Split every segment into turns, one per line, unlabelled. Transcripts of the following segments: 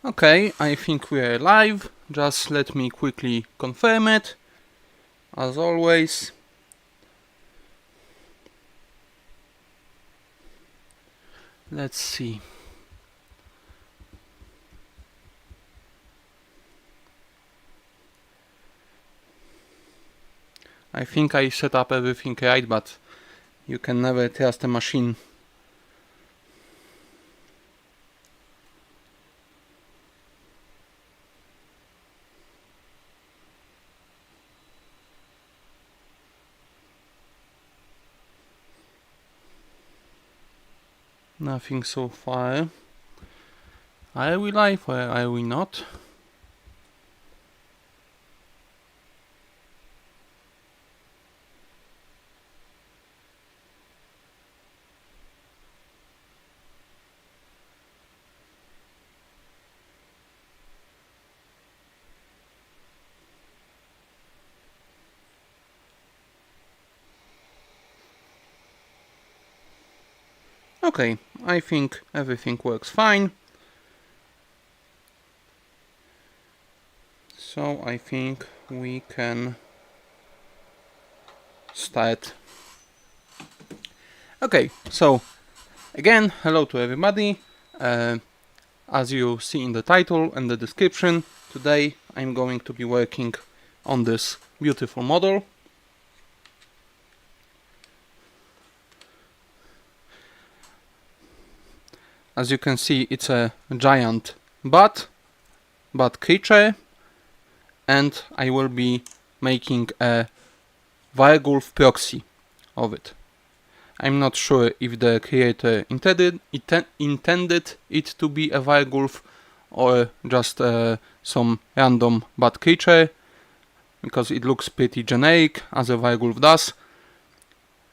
Okay, I think we are live. Just let me quickly confirm it. As always. Let's see. I think I set up everything right, but you can never trust a machine. Nothing so far. Are we live or are we not? Okay, I think everything works fine. So I think we can start. Okay, so again, hello to everybody. As you see in the title and the description, today I'm going to be working on this beautiful model. As you can see, it's a giant bat creature, and I will be making a Varghulf proxy of it. I'm not sure if the creator intended it to be a Varghulf or just some random bat creature, because it looks pretty generic, as a Varghulf does,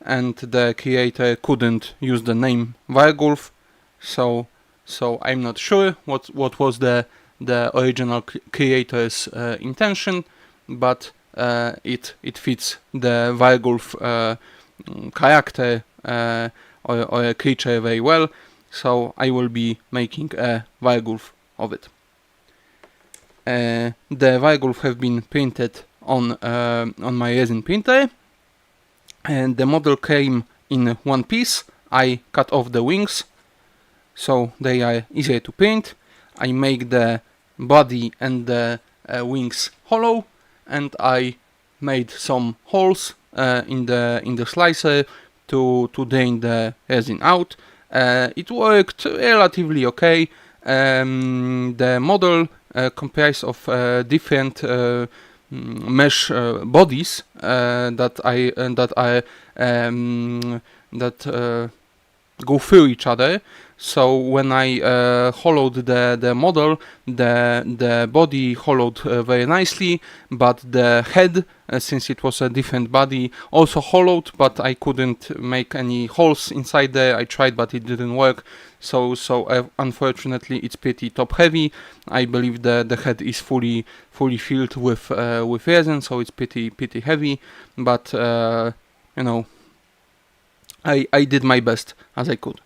and the creator couldn't use the name Varghulf, so I'm not sure what was the original creator's intention, but it fits the Varghulf character or a creature very well, so I will be making a Varghulf of it. The Varghulf have been printed on my resin printer, and the model came in one piece. I cut off the wings so they are easier to print. I make the body and the wings hollow, and I made some holes in the slicer to drain the resin out. It worked relatively okay. The model comprised of different mesh bodies that go through each other. So when I hollowed the model, the body hollowed very nicely, but the head, since it was a different body, also hollowed, but I couldn't make any holes inside there. I tried, but it didn't work. So unfortunately, it's pretty top heavy. I believe the head is fully filled with resin, so it's pretty heavy. But you know, I did my best as I could.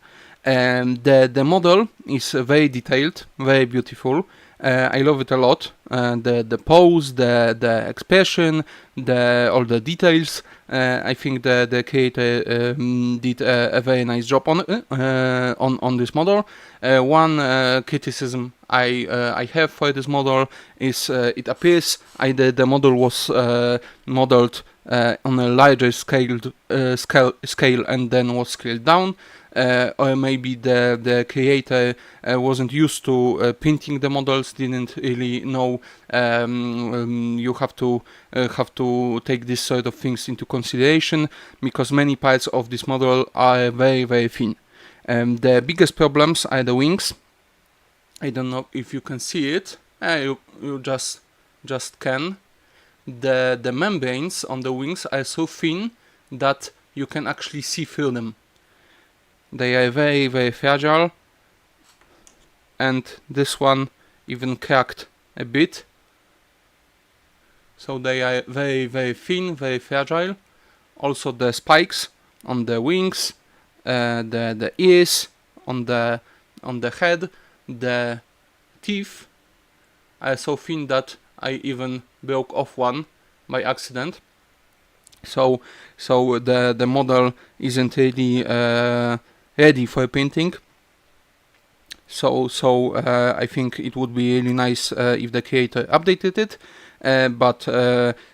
And the model is very detailed, very beautiful. I love it a lot. The pose, the expression, all the details. I think the creator did a very nice job on this model. One criticism I have for this model is it appears either the model was modeled on a larger scale and then was scaled down, or maybe the creator wasn't used to printing the models, didn't really know you have to take this sort of things into consideration, because many parts of this model are very thin. The biggest problems are the wings. I don't know if you can see it. You just can. The membranes on the wings are so thin that you can actually see through them. They are very fragile, and this one even cracked a bit. So they are very thin, very fragile. Also the spikes on the wings, the ears, on the head, the teeth are so thin that I even broke off one by accident. So the model isn't really ready for painting. So I think it would be really nice if the creator updated it. But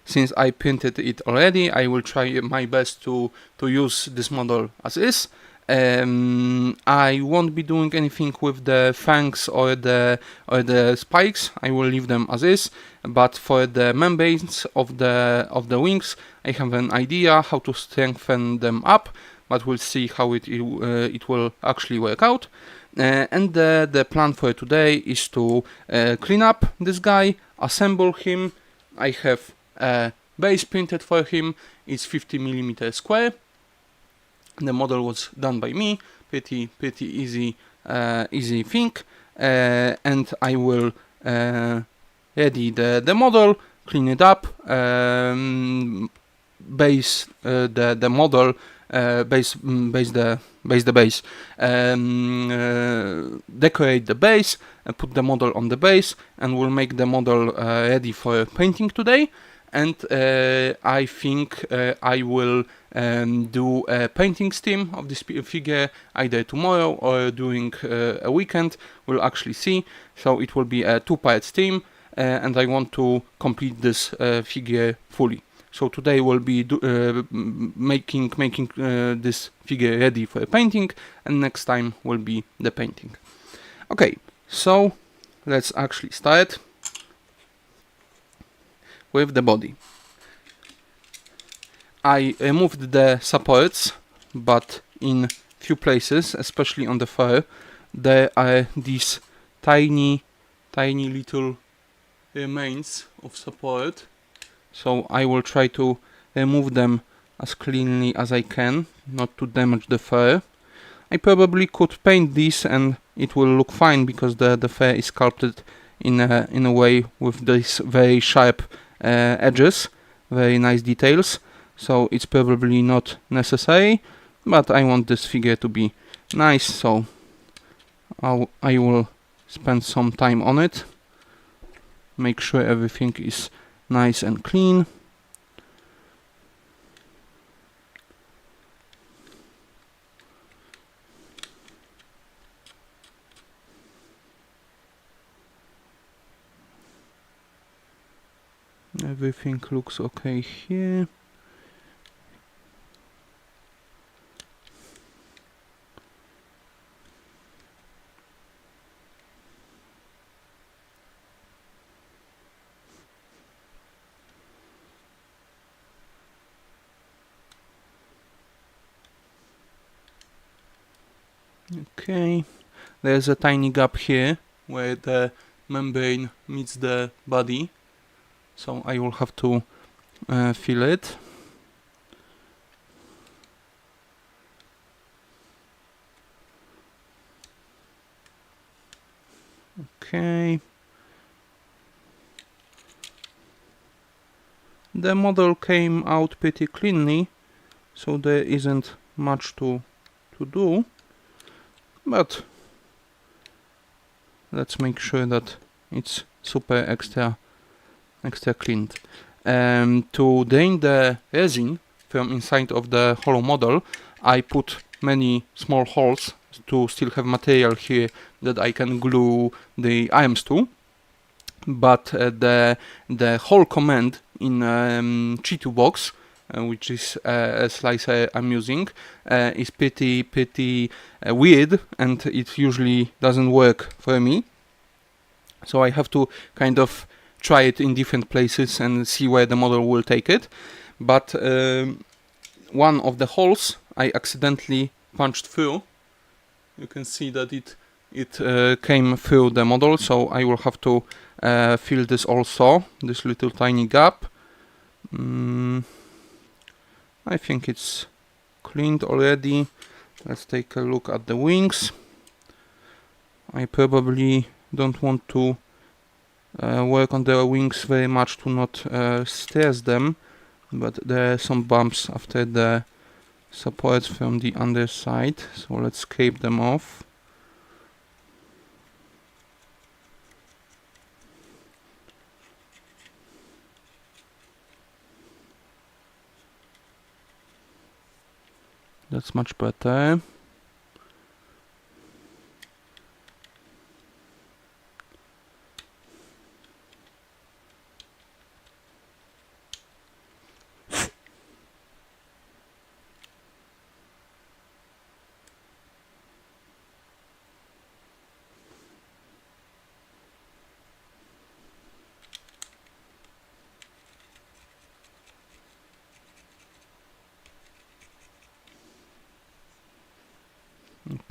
since I painted it already, I will try my best to use this model as is. I won't be doing anything with the fangs or the spikes. I will leave them as is. But for the membranes of the wings, I have an idea how to strengthen them up. But we'll see how it will actually work out. And the plan for today is to clean up this guy, assemble him. I have a base printed for him. It's 50mm square. The model was done by me. Pretty easy thing. And I will ready the model, clean it up, base the model. Base the base, decorate the base, put the model on the base, and we'll make the model ready for painting today. And I think I will do a painting stream of this figure either tomorrow or during a weekend. We'll actually see. So it will be a 2-part stream, and I want to complete this figure fully. So today we'll be making this figure ready for painting, and next time will be the painting. Okay, so let's actually start with the body. I removed the supports, but in few places, especially on the fur, there are these tiny little remains of support. So I will try to remove them as cleanly as I can, not to damage the fur. I probably could paint this and it will look fine because the fur is sculpted in a way with these very sharp edges, very nice details. So it's probably not necessary, but I want this figure to be nice, so I will spend some time on it. Make sure everything is nice and clean. Everything looks okay here. Okay, there's a tiny gap here where the membrane meets the body, so I will have to fill it. Okay. The model came out pretty cleanly, so there isn't much to do. But let's make sure that it's super extra cleaned. To drain the resin from inside of the hollow model, I put many small holes to still have material here that I can glue the arms to. But the whole command in G2 box, which is a slicer I'm using, is pretty weird, and it usually doesn't work for me. So I have to kind of try it in different places and see where the model will take it. But one of the holes I accidentally punched through. You can see that it came through the model, so I will have to fill this also, this little tiny gap. I think it's cleaned already. Let's take a look at the wings. I probably don't want to work on the wings very much to not stress them, but there are some bumps after the supports from the underside, so let's scrape them off. That's much better.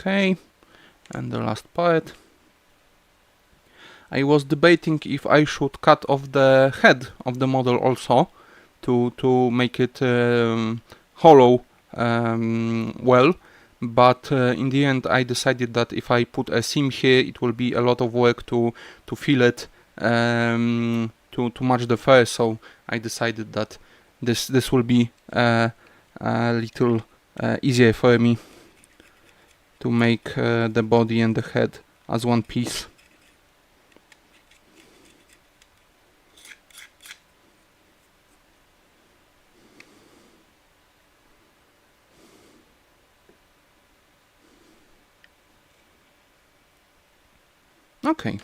Okay, and the last part. I was debating if I should cut off the head of the model also to make it hollow well, but in the end I decided that if I put a seam here, it will be a lot of work to fill it to match the fur. So I decided that this will be a little easier for me to make the body and the head as one piece. Okay,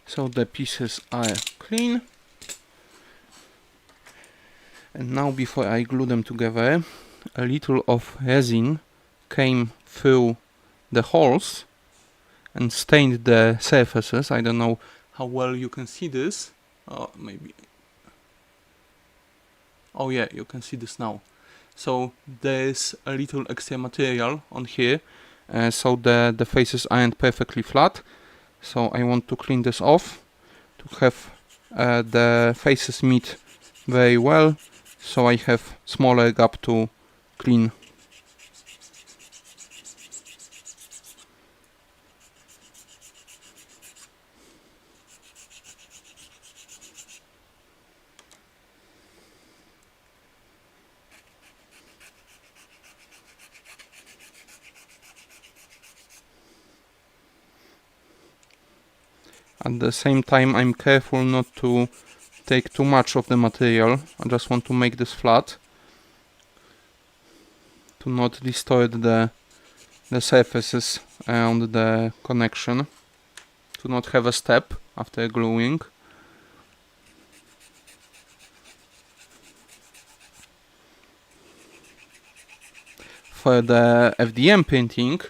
so the pieces are clean. And now before I glue them together, a little of resin came through the holes and stained the surfaces. I don't know how well you can see this. Oh, maybe. Oh yeah, you can see this now. So there's a little extra material on here, so the faces aren't perfectly flat. So I want to clean this off to have the faces meet very well, so I have smaller gap to clean. At the same time, I'm careful not to take too much of the material. I just want to make this flat to not distort the surfaces around the connection, to not have a step after gluing. For the FDM printing,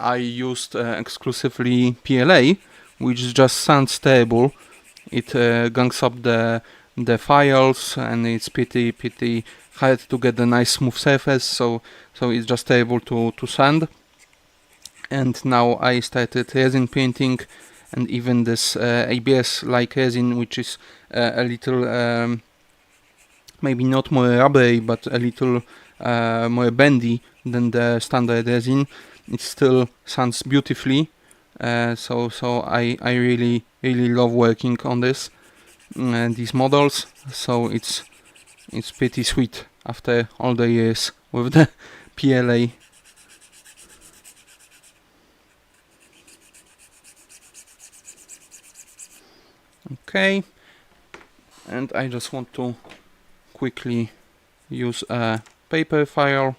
I used exclusively PLA, which is just sand stable. It gangs up the files, and it's pretty hard to get a nice smooth surface, so it's just able to sand. And now I started resin painting, and even this ABS like resin, which is a little maybe not more rubbery but a little more bendy than the standard resin, it still sands beautifully. So I really love working on these models. So it's pretty sweet after all the years with the PLA. Okay, and I just want to quickly use a paper file.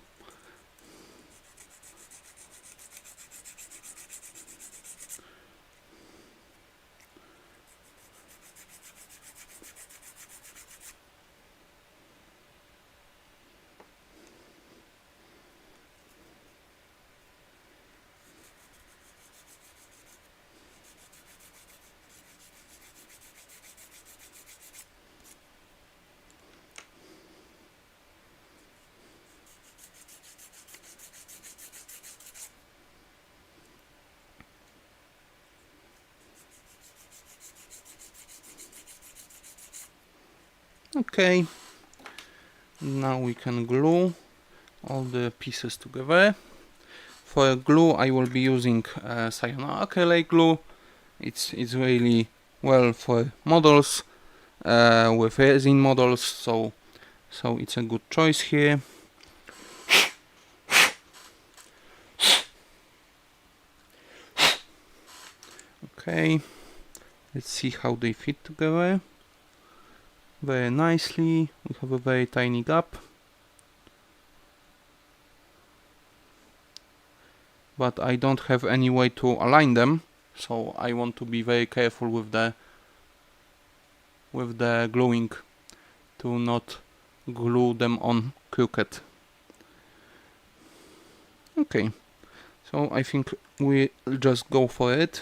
Okay, now we can glue all the pieces together. For glue, I will be using cyanoacrylate glue. It's really well for models with resin models, so it's a good choice here. Okay, let's see how they fit together. Very nicely. We have a very tiny gap. but I don't have any way to align them, so I want to be very careful with the gluing to not glue them on crooked. Okay, so I think we'll just go for it.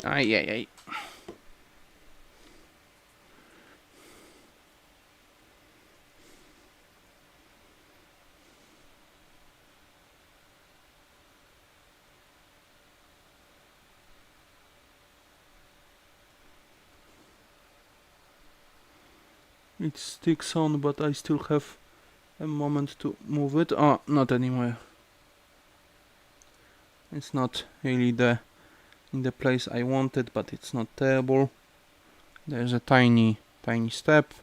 Ay, ay, ay. It sticks on, but I still have a moment to move it. Oh, not anymore. It's not really in the place I wanted, but it's not terrible. There's a tiny step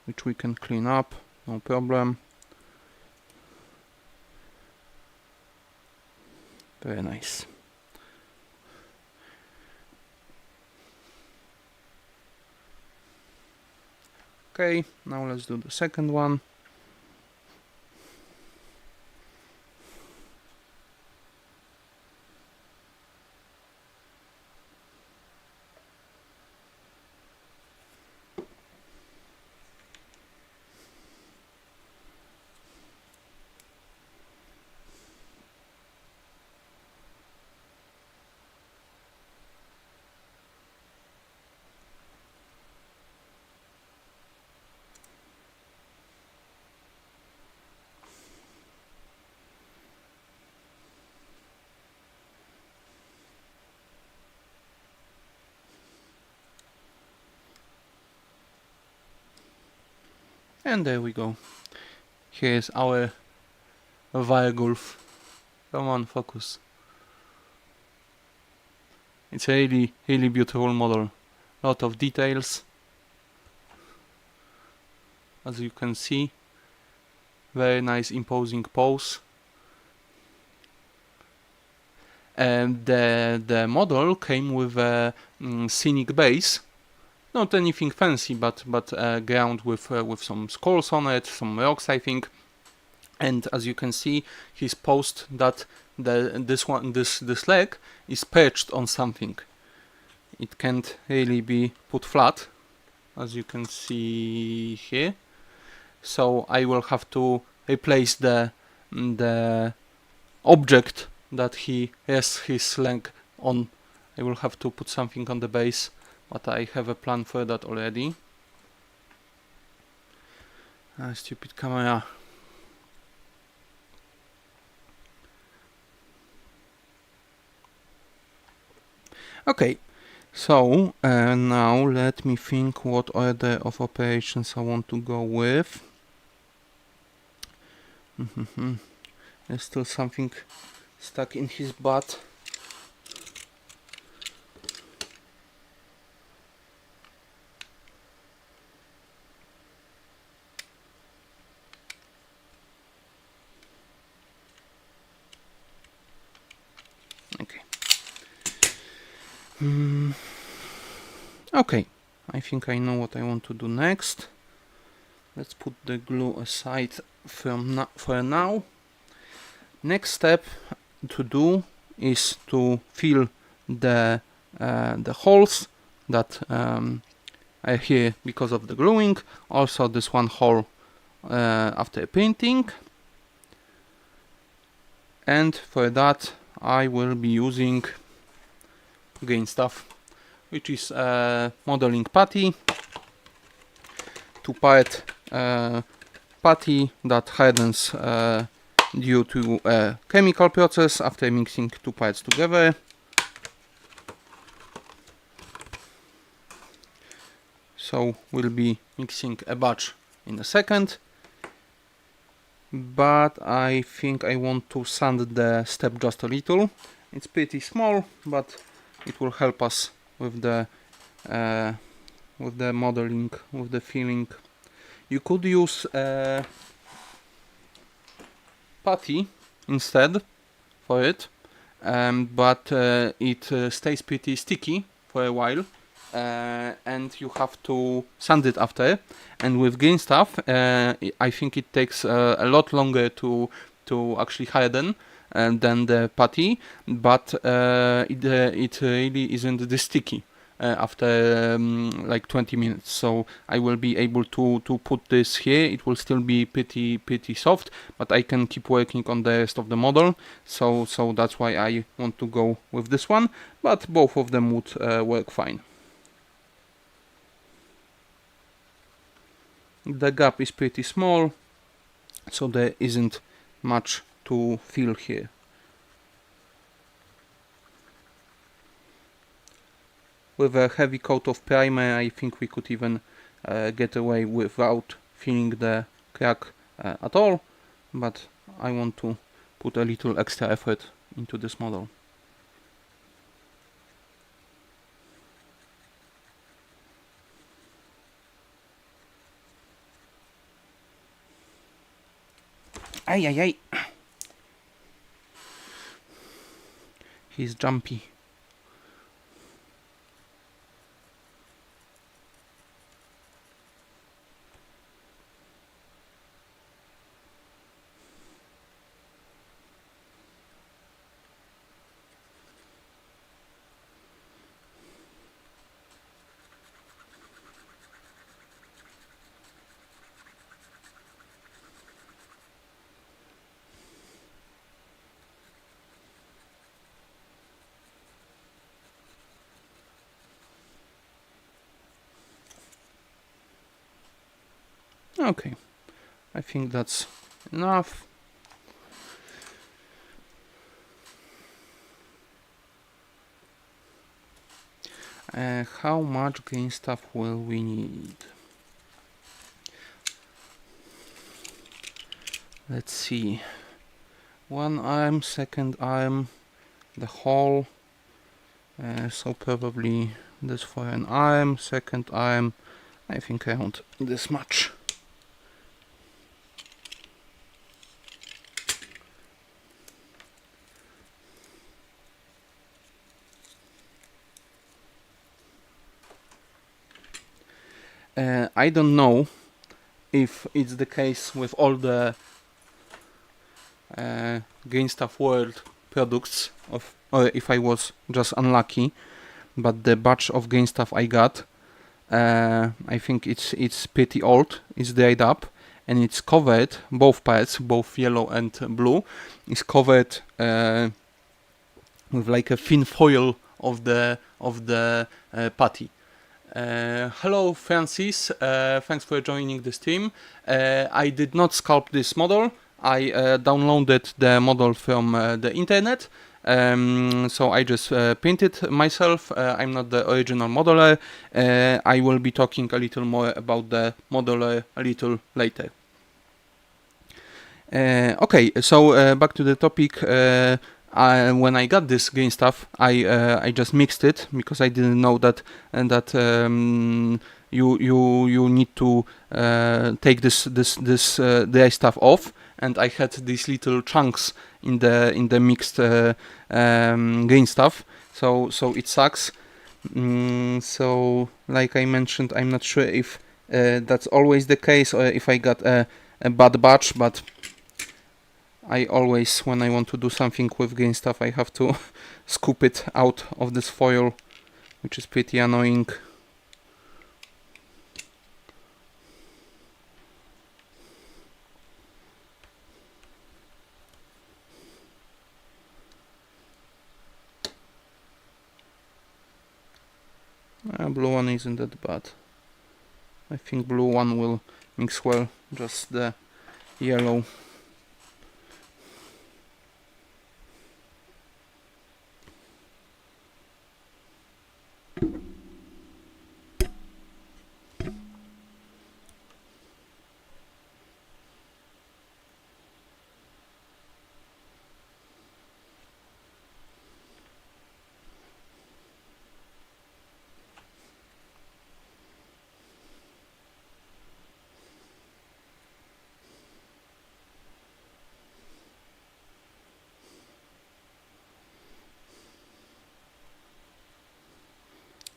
which we can clean up, no problem. Very nice. Okay, now let's do the second one. And there we go. Here's our Varghulf. Come on, focus. It's a really beautiful model. Lot of details. As you can see, very nice imposing pose. And the model came with a scenic base. Not anything fancy, but ground with some skulls on it, some rocks, I think. And as you can see, he's posed that this leg is perched on something. It can't really be put flat, as you can see here. So I will have to replace the object that he rests his leg on. I will have to put something on the base, but I have a plan for that already. Stupid camera. Okay, so now let me think what order of operations I want to go with. There's still something stuck in his butt. Okay. Okay, I think I know what I want to do next. Let's put the glue aside for now. Next step to do is to fill the holes that are here because of the gluing. Also this one hole after printing. And for that I will be using green stuff, which is modeling putty, 2-part putty that hardens due to a chemical process after mixing 2 parts together. So we'll be mixing a batch in a second, but I think I want to sand the step just a little. It's pretty small, but it will help us with the modeling, with the filling. You could use putty instead for it, but it stays pretty sticky for a while, and you have to sand it after. And with green stuff, I think it takes a lot longer to actually harden than the putty, but it really isn't this sticky after like 20 minutes. So I will be able to put this here. It will still be pretty soft, but I can keep working on the rest of the model. So that's why I want to go with this one, but both of them would work fine. The gap is pretty small, so there isn't much to fill here. With a heavy coat of primer, I think we could even get away without filling the crack at all, but I want to put a little extra effort into this model. Ay, ay, ay. He's jumpy. Okay, I think that's enough. How much green stuff will we need? Let's see. One arm, second arm, the whole. So probably this for an arm, second arm, I think around this much. I don't know if it's the case with all the Green Stuff World products, or if I was just unlucky, but the batch of Green Stuff I got, I think it's pretty old, it's dried up, and it's covered, both parts, both yellow and blue, is covered with like a thin foil of the putty. Hello Francis, thanks for joining the stream. I did not sculpt this model. I downloaded the model from the internet, so I just printed myself. I'm not the original modeler. I will be talking a little more about the modeler a little later. Okay, so back to the topic. When I got this green stuff, I just mixed it because I didn't know that you need to take this dry stuff off, and I had these little chunks in the mixed green stuff, so it sucks. So like I mentioned, I'm not sure if that's always the case or if I got a bad batch, but I always, when I want to do something with green stuff, I have to scoop it out of this foil, which is pretty annoying. Blue one isn't that bad. I think blue one will mix well, just the yellow.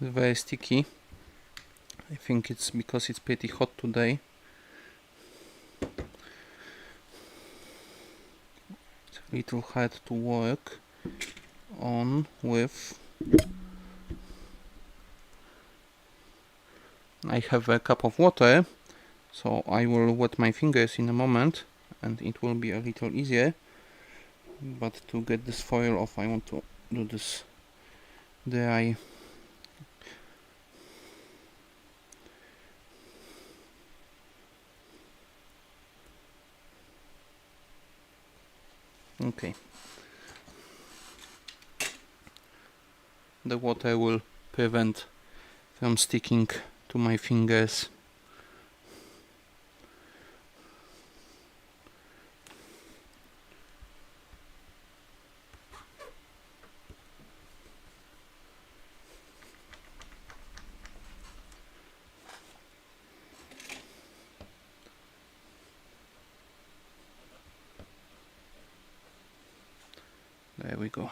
very sticky. I think it's because it's pretty hot today. It's a little hard to work on with. I have a cup of water, so I will wet my fingers in a moment and it will be a little easier. But to get this foil off, I want to do this dry. Okay. The water will prevent from sticking to my fingers. There we go.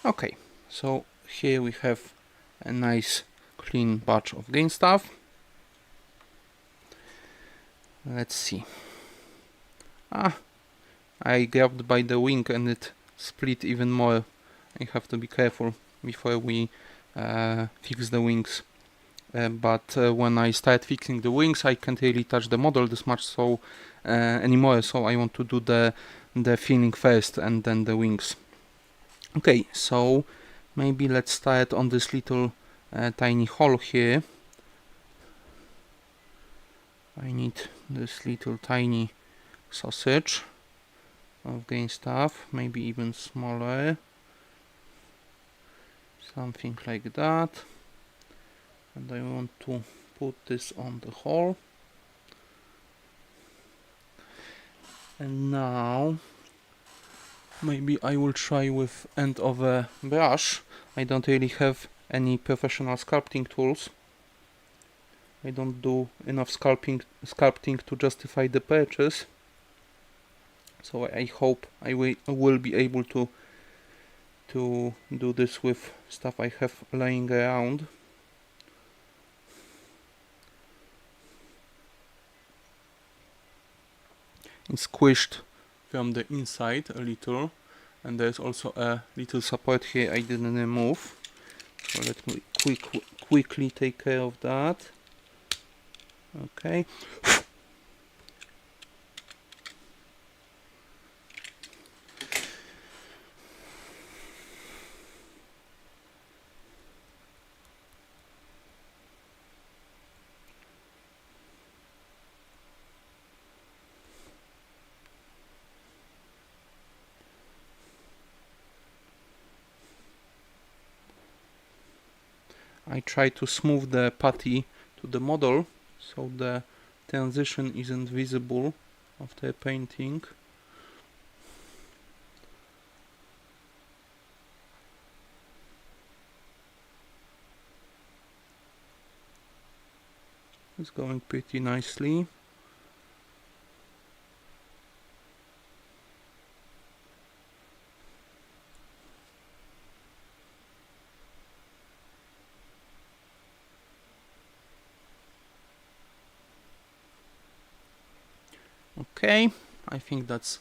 Okay, so here we have a nice clean batch of game stuff. Let's see. I grabbed by the wing and it split even more. I have to be careful before we fix the wings. But when I start fixing the wings, I can't really touch the model this much anymore. So I want to do the filling first and then the wings. Okay, so maybe let's start on this little tiny hole here. I need this little tiny sausage of green stuff, maybe even smaller, something like that. And I want to put this on the hole. And now maybe I will try with end of a brush. I don't really have any professional sculpting tools. I don't do enough sculpting to justify the purchase. So I hope I will be able to do this with stuff I have lying around. It's squished from the inside a little, and there's also a little support here I didn't remove. So let me quickly take care of that. Okay. I try to smooth the putty to the model so the transition isn't visible after painting. It's going pretty nicely. Okay, I think that's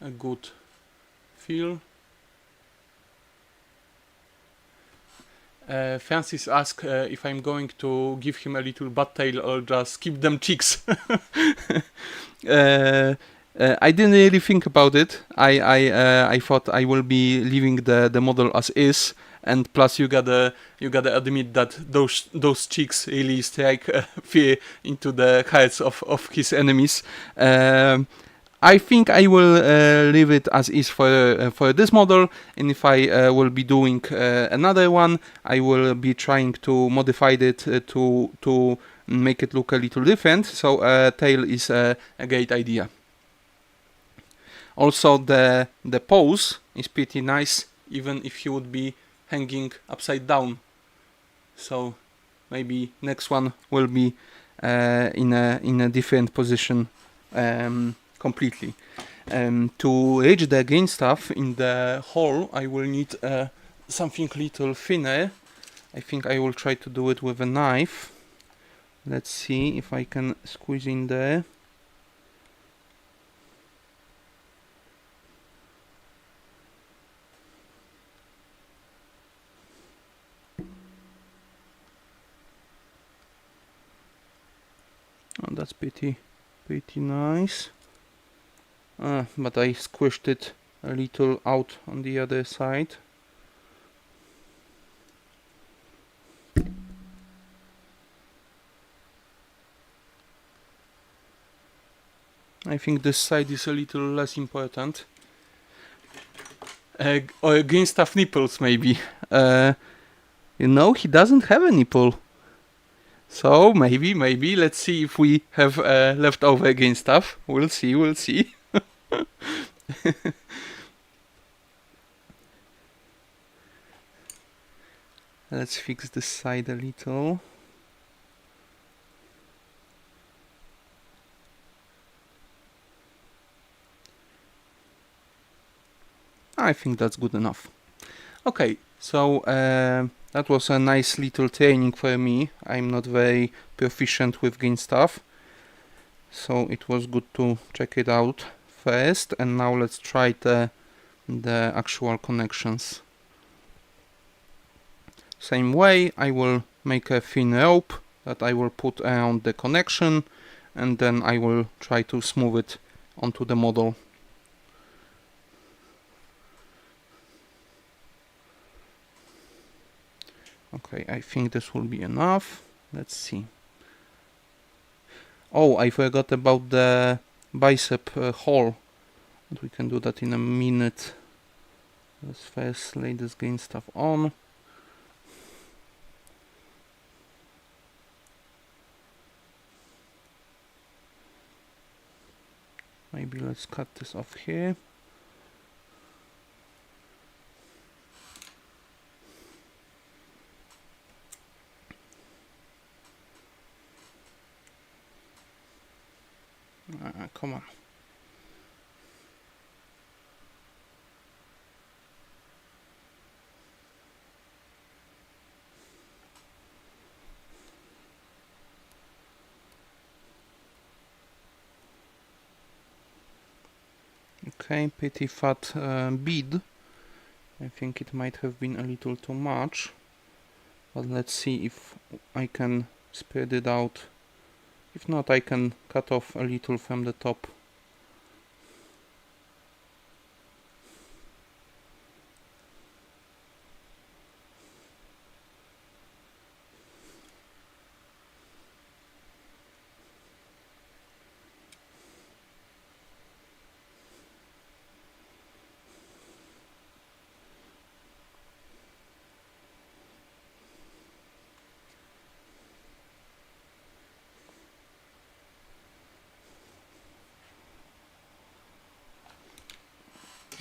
a good feel. Francis asked if I'm going to give him a little butt tail or just keep them cheeks. I didn't really think about it. I thought I will be leaving the model as is, and plus you gotta admit that those cheeks really strike fear into the hearts of his enemies. I think I will leave it as is for this model, and if I will be doing another one, I will be trying to modify it to make it look a little different. So tail is a great idea. Also, the pose is pretty nice, even if he would be hanging upside down. So maybe next one will be in a different position completely. To reach the green stuff in the hole, I will need something little thinner. I think I will try to do it with a knife. Let's see if I can squeeze in there. Oh, that's pretty nice. But I squished it a little out on the other side. I think this side is a little less important. Or green stuff nipples, maybe. You know, he doesn't have a nipple. So maybe, let's see if we have leftover green stuff. We'll see. Let's fix this side a little. I think that's good enough. Okay, so that was a nice little training for me. I'm not very proficient with green stuff, so it was good to check it out first. And now let's try the actual connections. Same way, I will make a thin rope that I will put around the connection, and then I will try to smooth it onto the model. Okay, I think this will be enough. Let's see. Oh, I forgot about the bicep hole. But we can do that in a minute. Let's first lay this green stuff on. Maybe let's cut this off here. Come on. Okay, pretty fat bead. I think it might have been a little too much, but let's see if I can spread it out. If not, I can cut off a little from the top.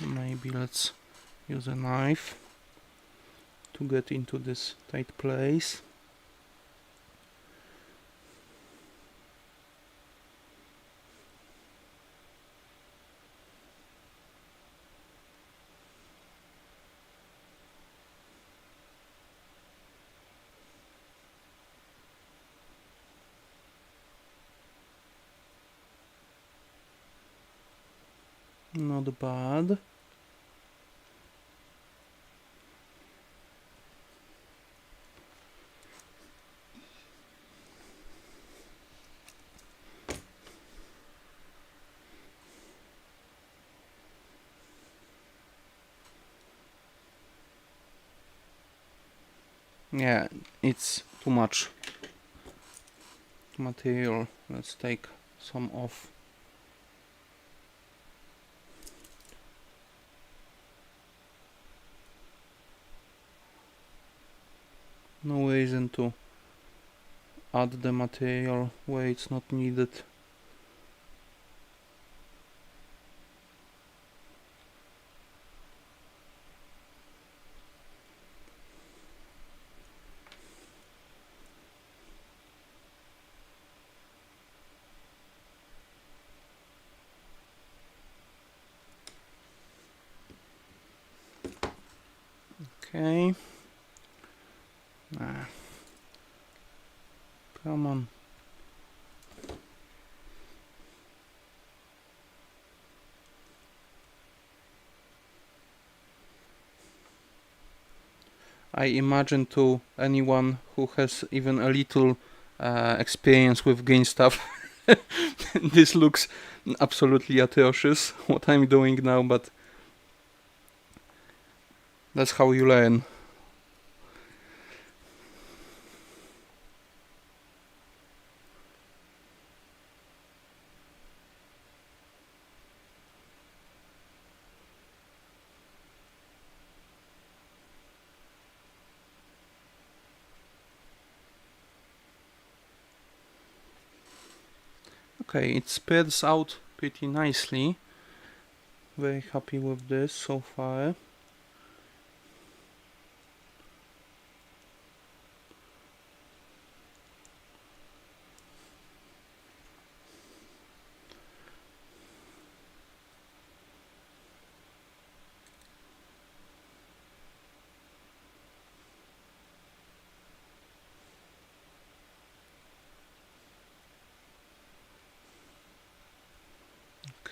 Maybe let's use a knife to get into this tight place. Not bad. Yeah, it's too much material. Let's take some off. No reason to add the material where it's not needed. Okay. Come on. I imagine to anyone who has even a little experience with green stuff, this looks absolutely atrocious what I'm doing now, but that's how you learn. Okay, it spreads out pretty nicely. Very happy with this so far.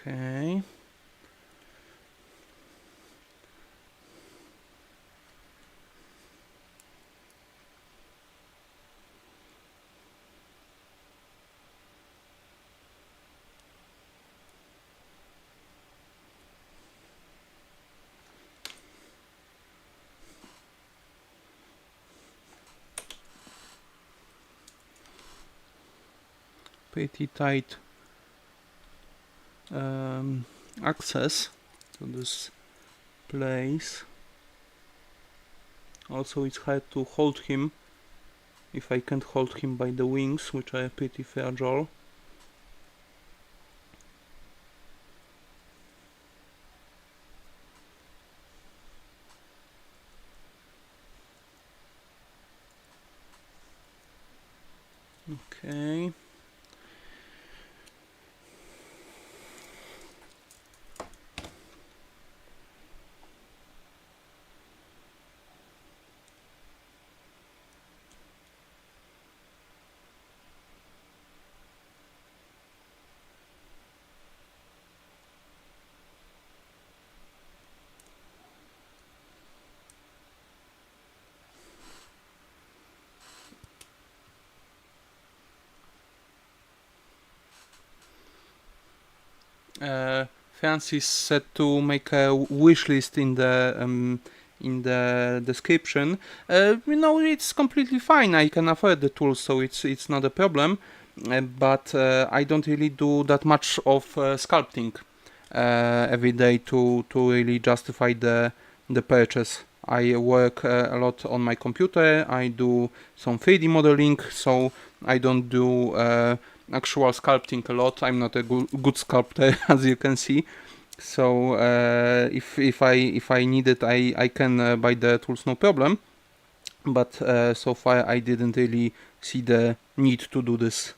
Okay. Pretty tight access to this place. Also, it's hard to hold him if I can't hold him by the wings, which are pretty fragile. Okay. Francis said to make a wish list in the description. It's completely fine. I can afford the tools, so it's not a problem. But I don't really do that much of sculpting every day to really justify the purchase. I work a lot on my computer. I do some 3D modeling, so I don't do actual sculpting a lot. I'm not a good sculptor, as you can see. So if I need it, I can buy the tools, no problem. But so far I didn't really see the need to do this.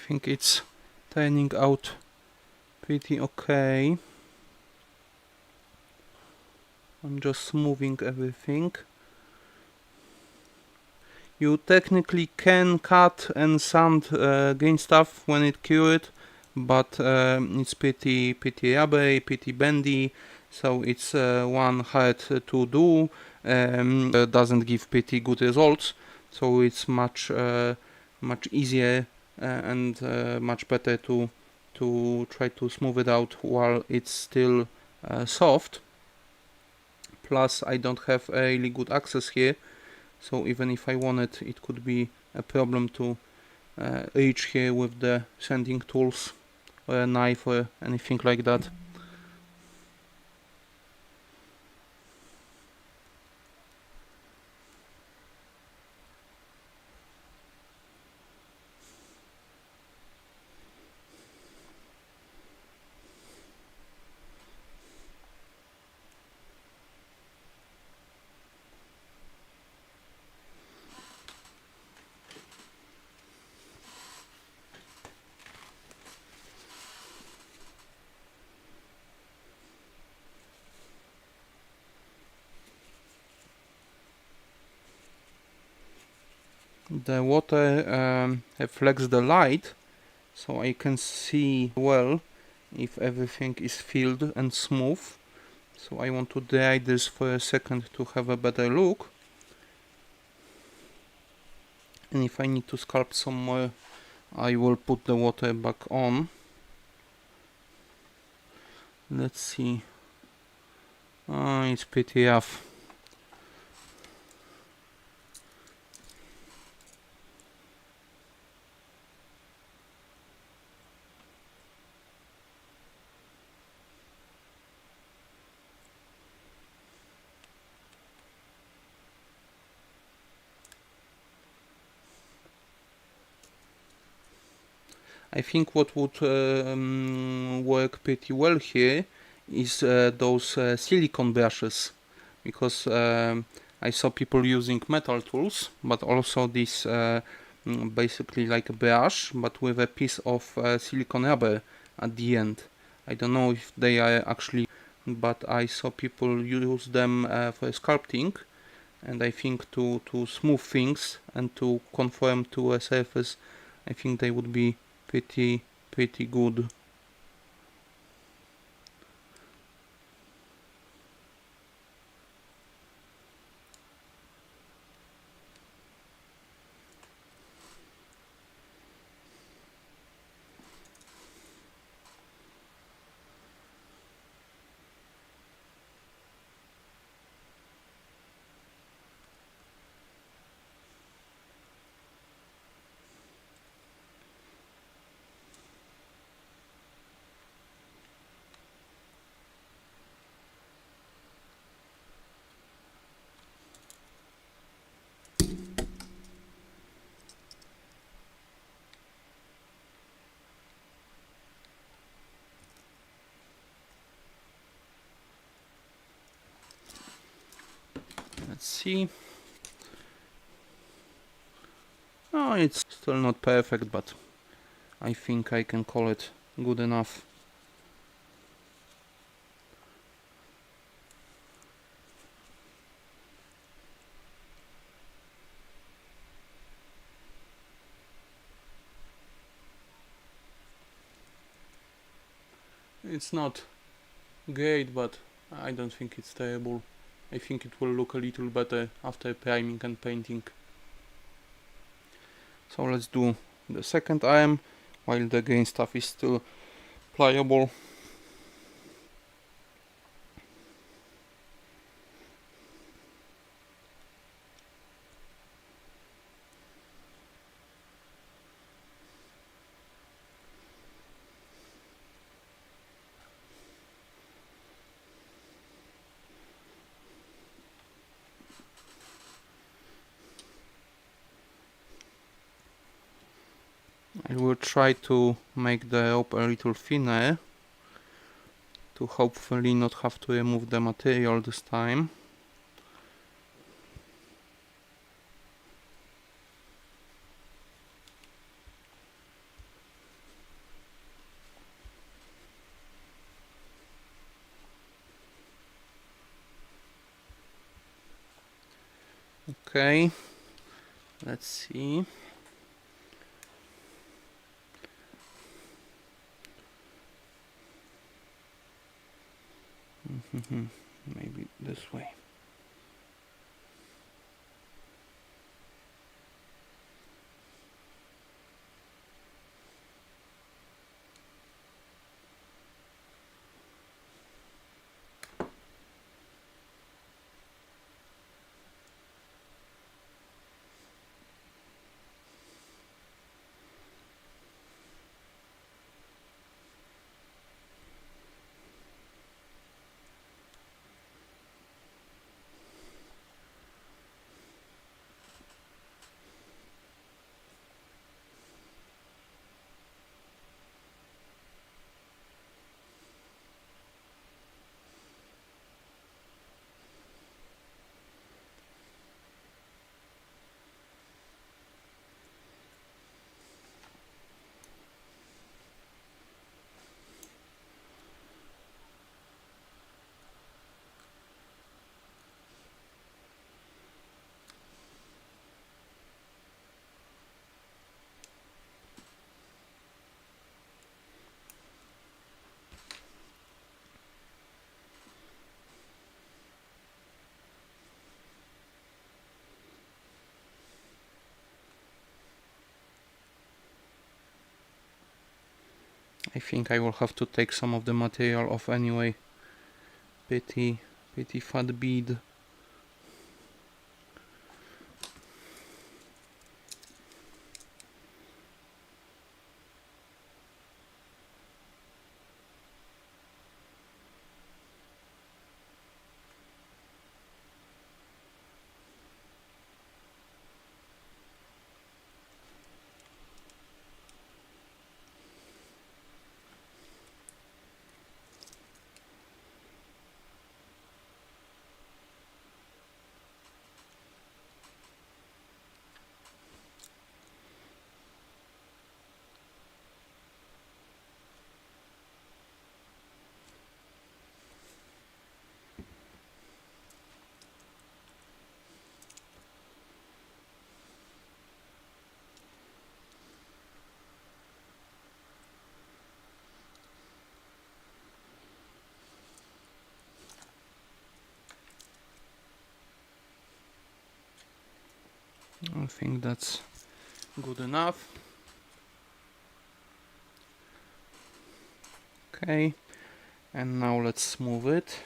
think it's turning out pretty okay. I'm just smoothing everything. You technically can cut and sand green stuff when it cured, but it's pretty rubbery, pretty bendy, so it's one hard to do. Doesn't give pretty good results, so it's much easier and much better to try to smooth it out while it's still soft. Plus, I don't have a really good access here, so even if I wanted, it could be a problem to reach here with the sanding tools or a knife or anything like that. The water reflects the light, so I can see well if everything is filled and smooth. So I want to dry this for a second to have a better look. And if I need to sculpt some more, I will put the water back on. Let's see. It's pretty rough. I think what would work pretty well here is those silicone brushes, because I saw people using metal tools, but also this basically like a brush, but with a piece of silicone rubber at the end. I don't know if they are actually, but I saw people use them for sculpting, and I think to smooth things and to conform to a surface, I think they would be pretty good. Let's see. Oh, it's still not perfect, but I think I can call it good enough. It's not great, but I don't think it's terrible. I think it will look a little better after priming and painting. So let's do the second arm while the green stuff is still pliable. I will try to make the rope a little thinner to hopefully not have to remove the material this time. Okay, let's see. Maybe this way. I think I will have to take some of the material off anyway. Pretty fat bead. I think that's good enough. Okay, and now let's smooth it.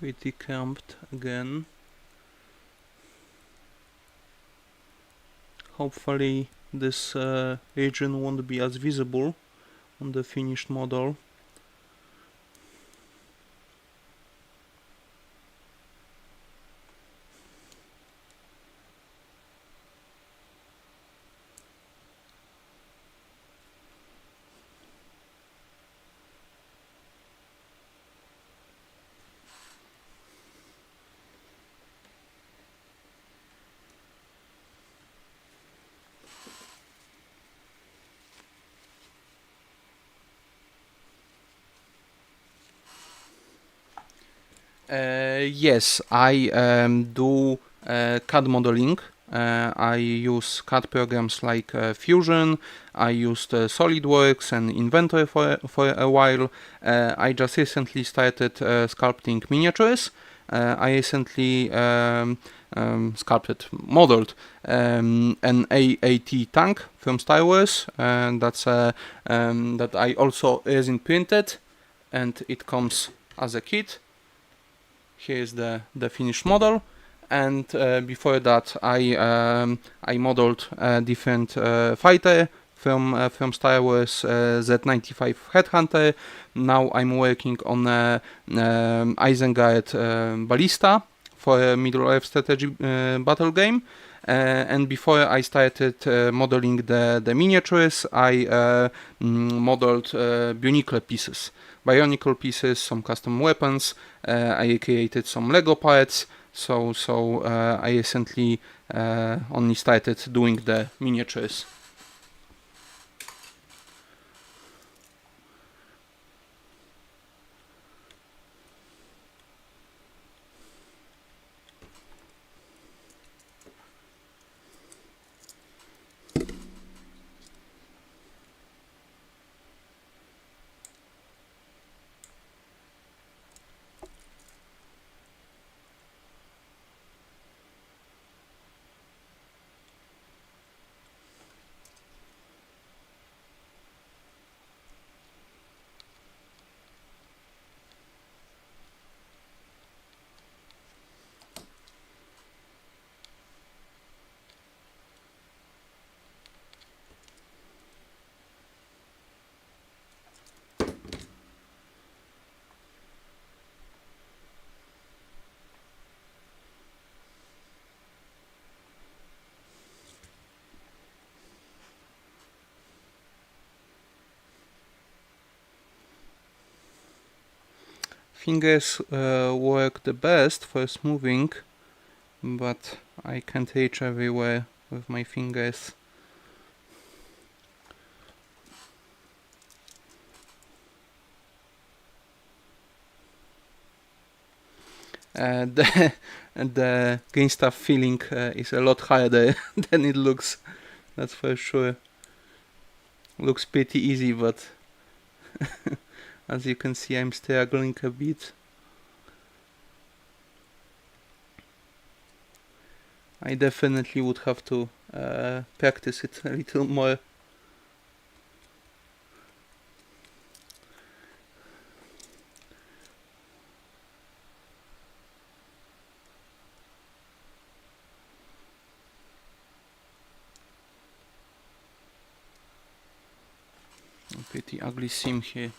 Pretty cramped again. Hopefully this region won't be as visible on the finished model. Yes, I do CAD modeling. I use CAD programs like Fusion. I used SolidWorks and Inventor for a while. I just recently started sculpting miniatures. I recently modeled an AAT tank from Star Wars. That I also resin printed, and it comes as a kit. Here is the finished model, and before that I modeled a different fighter from Star Wars, Z95 Headhunter. Now I'm working on a Isengard Ballista for a Middle-earth strategy battle game. And before I started modeling the miniatures, I modeled Bionicle pieces, some custom weapons. I created some Lego parts. So I recently only started doing the miniatures. Fingers work the best for smoothing, but I can't reach everywhere with my fingers. The green stuff feeling is a lot harder than it looks, that's for sure. Looks pretty easy, but as you can see, I'm struggling a bit. I definitely would have to practice it a little more. A pretty ugly seam here.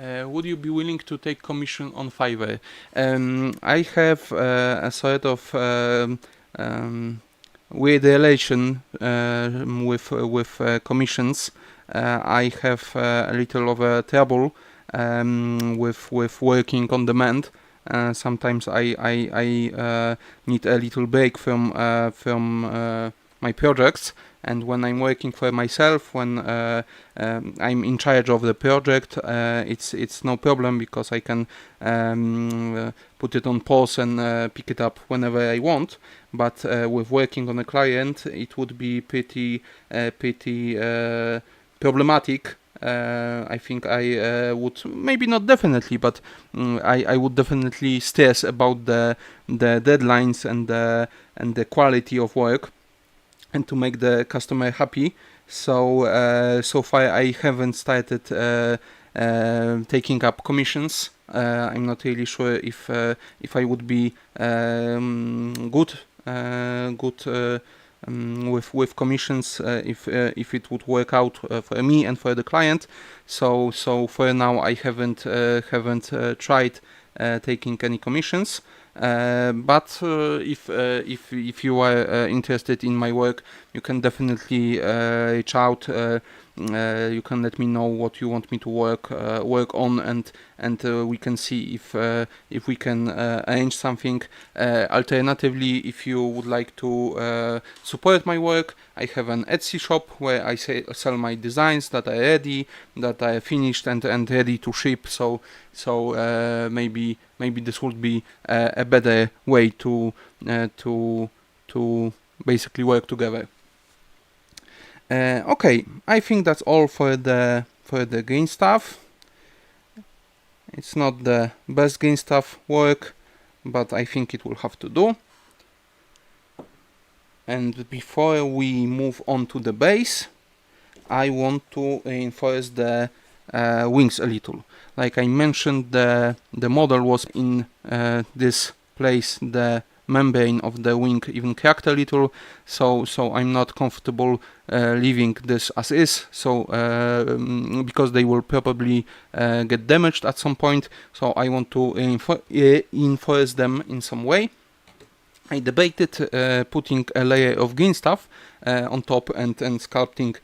Would you be willing to take commission on Fiverr? I have a sort of weird relation with commissions. I have a little of a trouble with working on demand. Sometimes I need a little break from my projects. And when I'm working for myself, when I'm in charge of the project, it's no problem, because I can put it on pause and pick it up whenever I want. But with working on a client, it would be pretty problematic. I think I would, maybe not definitely, but I would definitely stress about the deadlines and the quality of work, and to make the customer happy. So so far I haven't started taking up commissions. I'm not really sure if I would be good with commissions, if it would work out for me and for the client. So for now I haven't tried taking any commissions. But if you are interested in my work, you can definitely reach out. You can let me know what you want me to work on, and we can see if we can arrange something. Alternatively, if you would like to support my work, I have an Etsy shop where I sell my designs that are ready, that are finished and ready to ship. So maybe this would be a better way to basically work together. Okay, I think that's all for the green stuff. It's not the best green stuff work, but I think it will have to do. And before we move on to the base, I want to reinforce the wings a little. Like I mentioned, the model was in this place, the membrane of the wing even cracked a little, so I'm not comfortable leaving this as is, so because they will probably get damaged at some point, so I want to reinforce them in some way. I debated putting a layer of green stuff on top and sculpting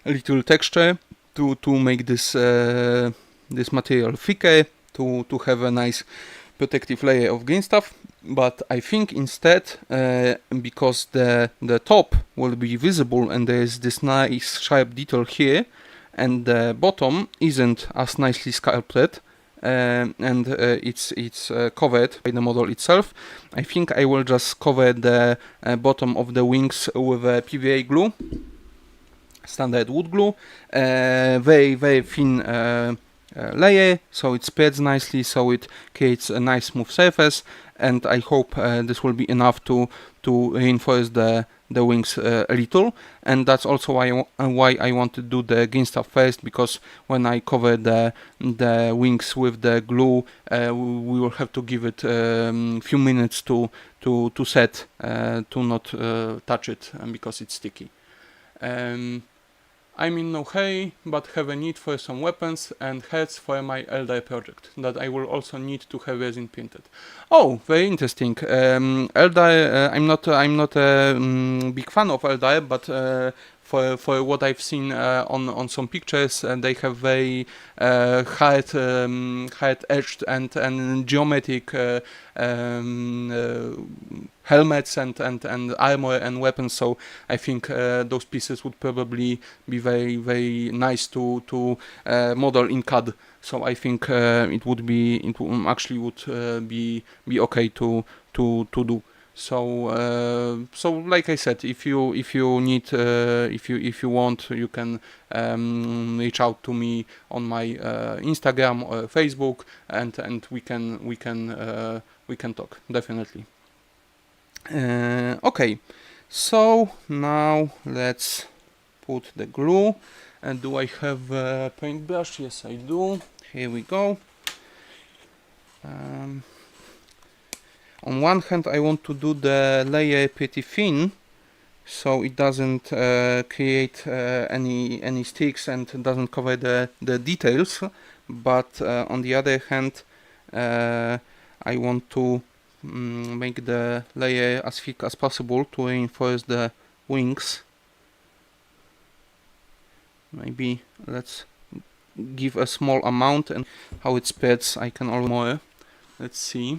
a little texture to make this this material thicker, to have a nice protective layer of green stuff. But I think instead, because the top will be visible and there is this nice sharp detail here, and the bottom isn't as nicely sculpted, and it's covered by the model itself, I think I will just cover the bottom of the wings with PVA glue, standard wood glue, very thin layer, so it spreads nicely, so it creates a nice smooth surface, and I hope this will be enough to reinforce the wings a little. And that's also why I want to do the green stuff first, because when I cover the wings with the glue, we will have to give it a few minutes to set, to not touch it, because it's sticky. I'm in no hurry, but have a need for some weapons and heads for my Eldar project that I will also need to have resin printed. Oh, very interesting. Eldar, I'm not a big fan of Eldar, but for what I've seen on some pictures, they have very hard edged and geometric helmets and armor and weapons, so I think those pieces would probably be very nice to model in CAD. So I think it would actually be okay to do. So like I said, if you need, if you want, you can reach out to me on my Instagram or Facebook, and we can talk, definitely. Okay, so now let's put the glue. And do I have a paintbrush? Yes, I do. Here we go. On one hand, I want to do the layer pretty thin, so it doesn't create any sticks and doesn't cover the details. But on the other hand, I want to make the layer as thick as possible to reinforce the wings. Maybe let's give a small amount, and how it spreads I can always more. Let's see.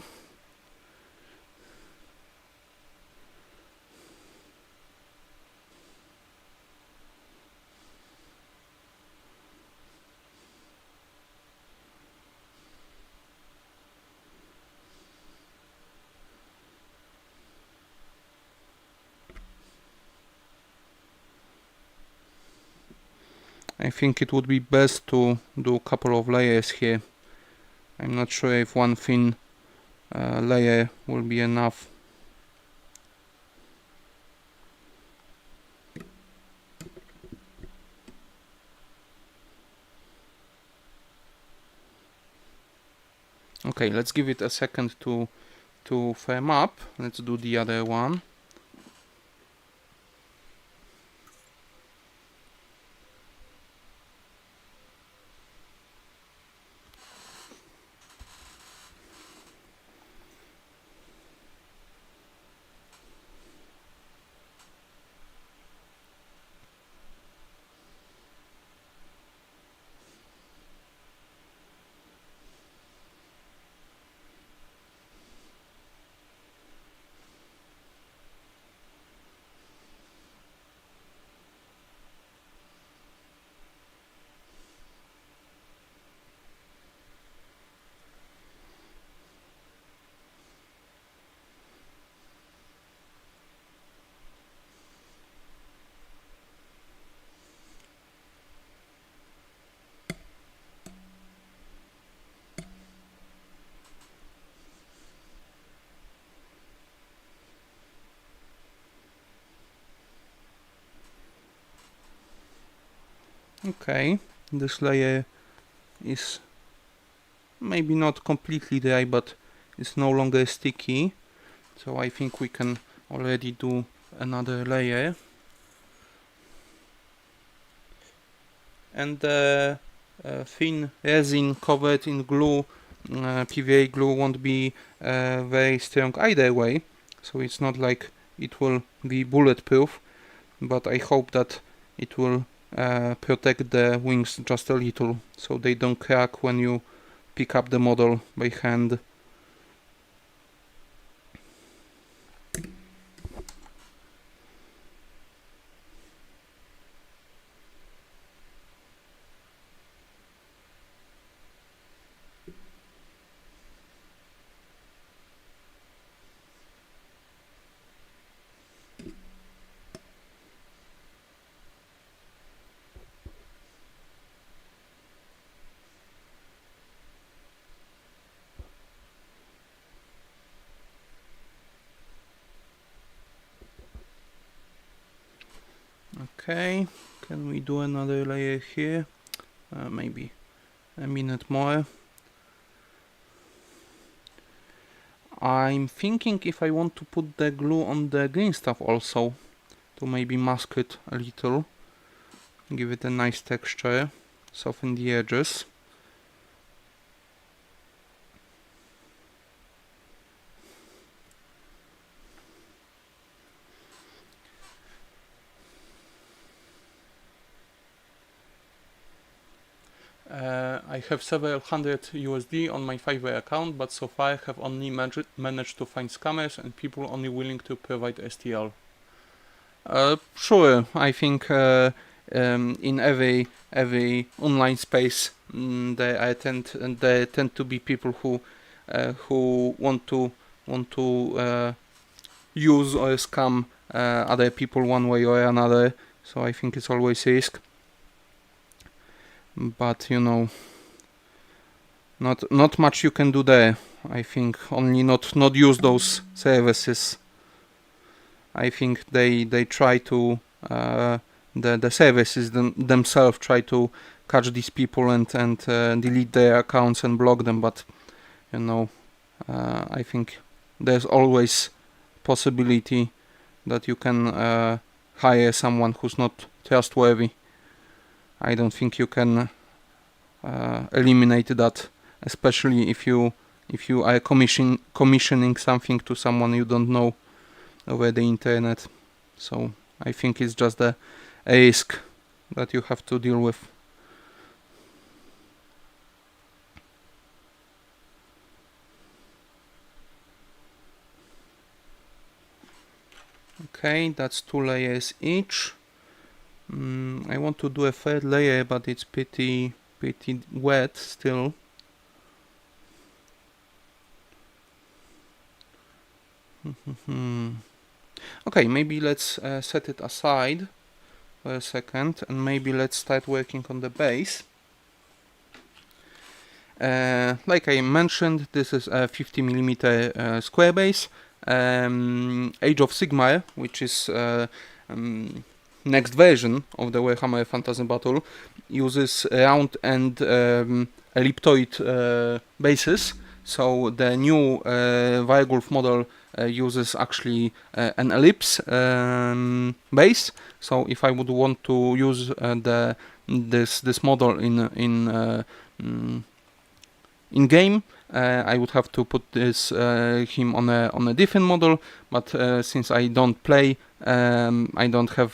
I think it would be best to do a couple of layers here. I'm not sure if one thin layer will be enough. Okay, let's give it a second to firm up. Let's do the other one. Okay, this layer is maybe not completely dry, but it's no longer sticky, so I think we can already do another layer. And the thin resin covered in glue, PVA glue, won't be very strong either way, so it's not like it will be bulletproof, but I hope that it will protect the wings just a little, so they don't crack when you pick up the model by hand. Okay, can we do another layer here? Maybe a minute more. I'm thinking if I want to put the glue on the green stuff also, to maybe mask it a little, give it a nice texture, soften the edges. I have several hundred USD on my Fiverr account, but so far I have only managed to find scammers and people only willing to provide STL. Sure, I think in every online space there tend to be people who want to use or scam other people one way or another. So I think it's always a risk. But you know, not much you can do there. I think only not use those services. I think they try to the services themselves try to catch these people and delete their accounts and block them. But you know, I think there's always possibility that you can hire someone who's not trustworthy. I don't think you can eliminate that, especially if you are commissioning something to someone you don't know over the internet. So I think it's just a risk that you have to deal with. Okay, that's 2 layers each. I want to do a third layer, but it's pretty wet still. Okay, maybe let's set it aside for a second, and maybe let's start working on the base. Like I mentioned, this is a 50mm square base. Age of Sigmar, which is next version of the Warhammer Fantasy Battle, uses round and elliptoid bases. So the new Varghulf model uses actually an ellipse base. So if I would want to use this model in game, I would have to put him on a different model. But since I don't play, I don't have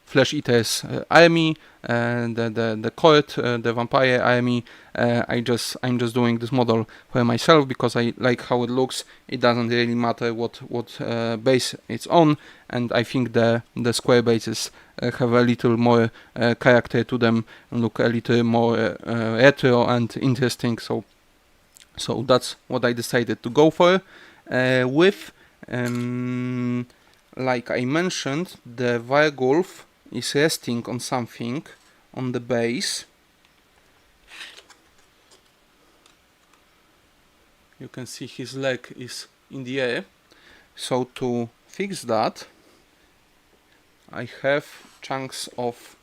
Flesh Eater's army, the court, the vampire army. I'm just doing this model for myself because I like how it looks. It doesn't really matter what base it's on, and I think the square bases have a little more character to them and look a little more retro and interesting. So that's what I decided to go for. With like I mentioned, the Varghulf is resting on something on the base. You can see his leg is in the air. So to fix that, I have chunks of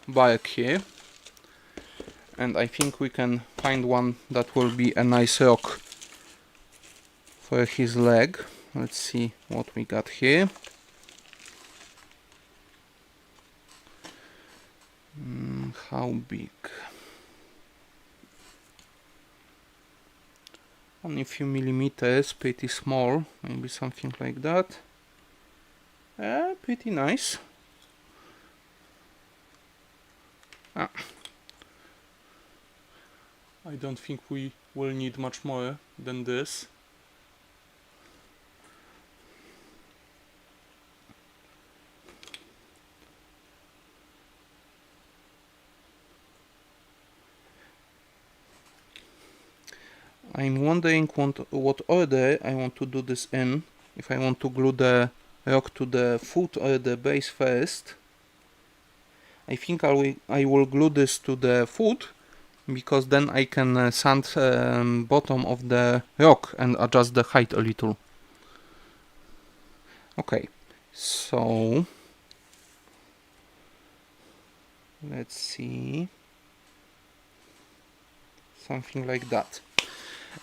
bark here, and I think we can find one that will be a nice rock for his leg. Let's see what we got here. How big? Only a few millimeters, pretty small, maybe something like that. Pretty nice. I don't think we will need much more than this. I'm wondering what order I want to do this in. If I want to glue the rock to the foot or the base first. I think I will glue this to the foot, because then I can sand bottom of the rock and adjust the height a little. Okay, so let's see, something like that.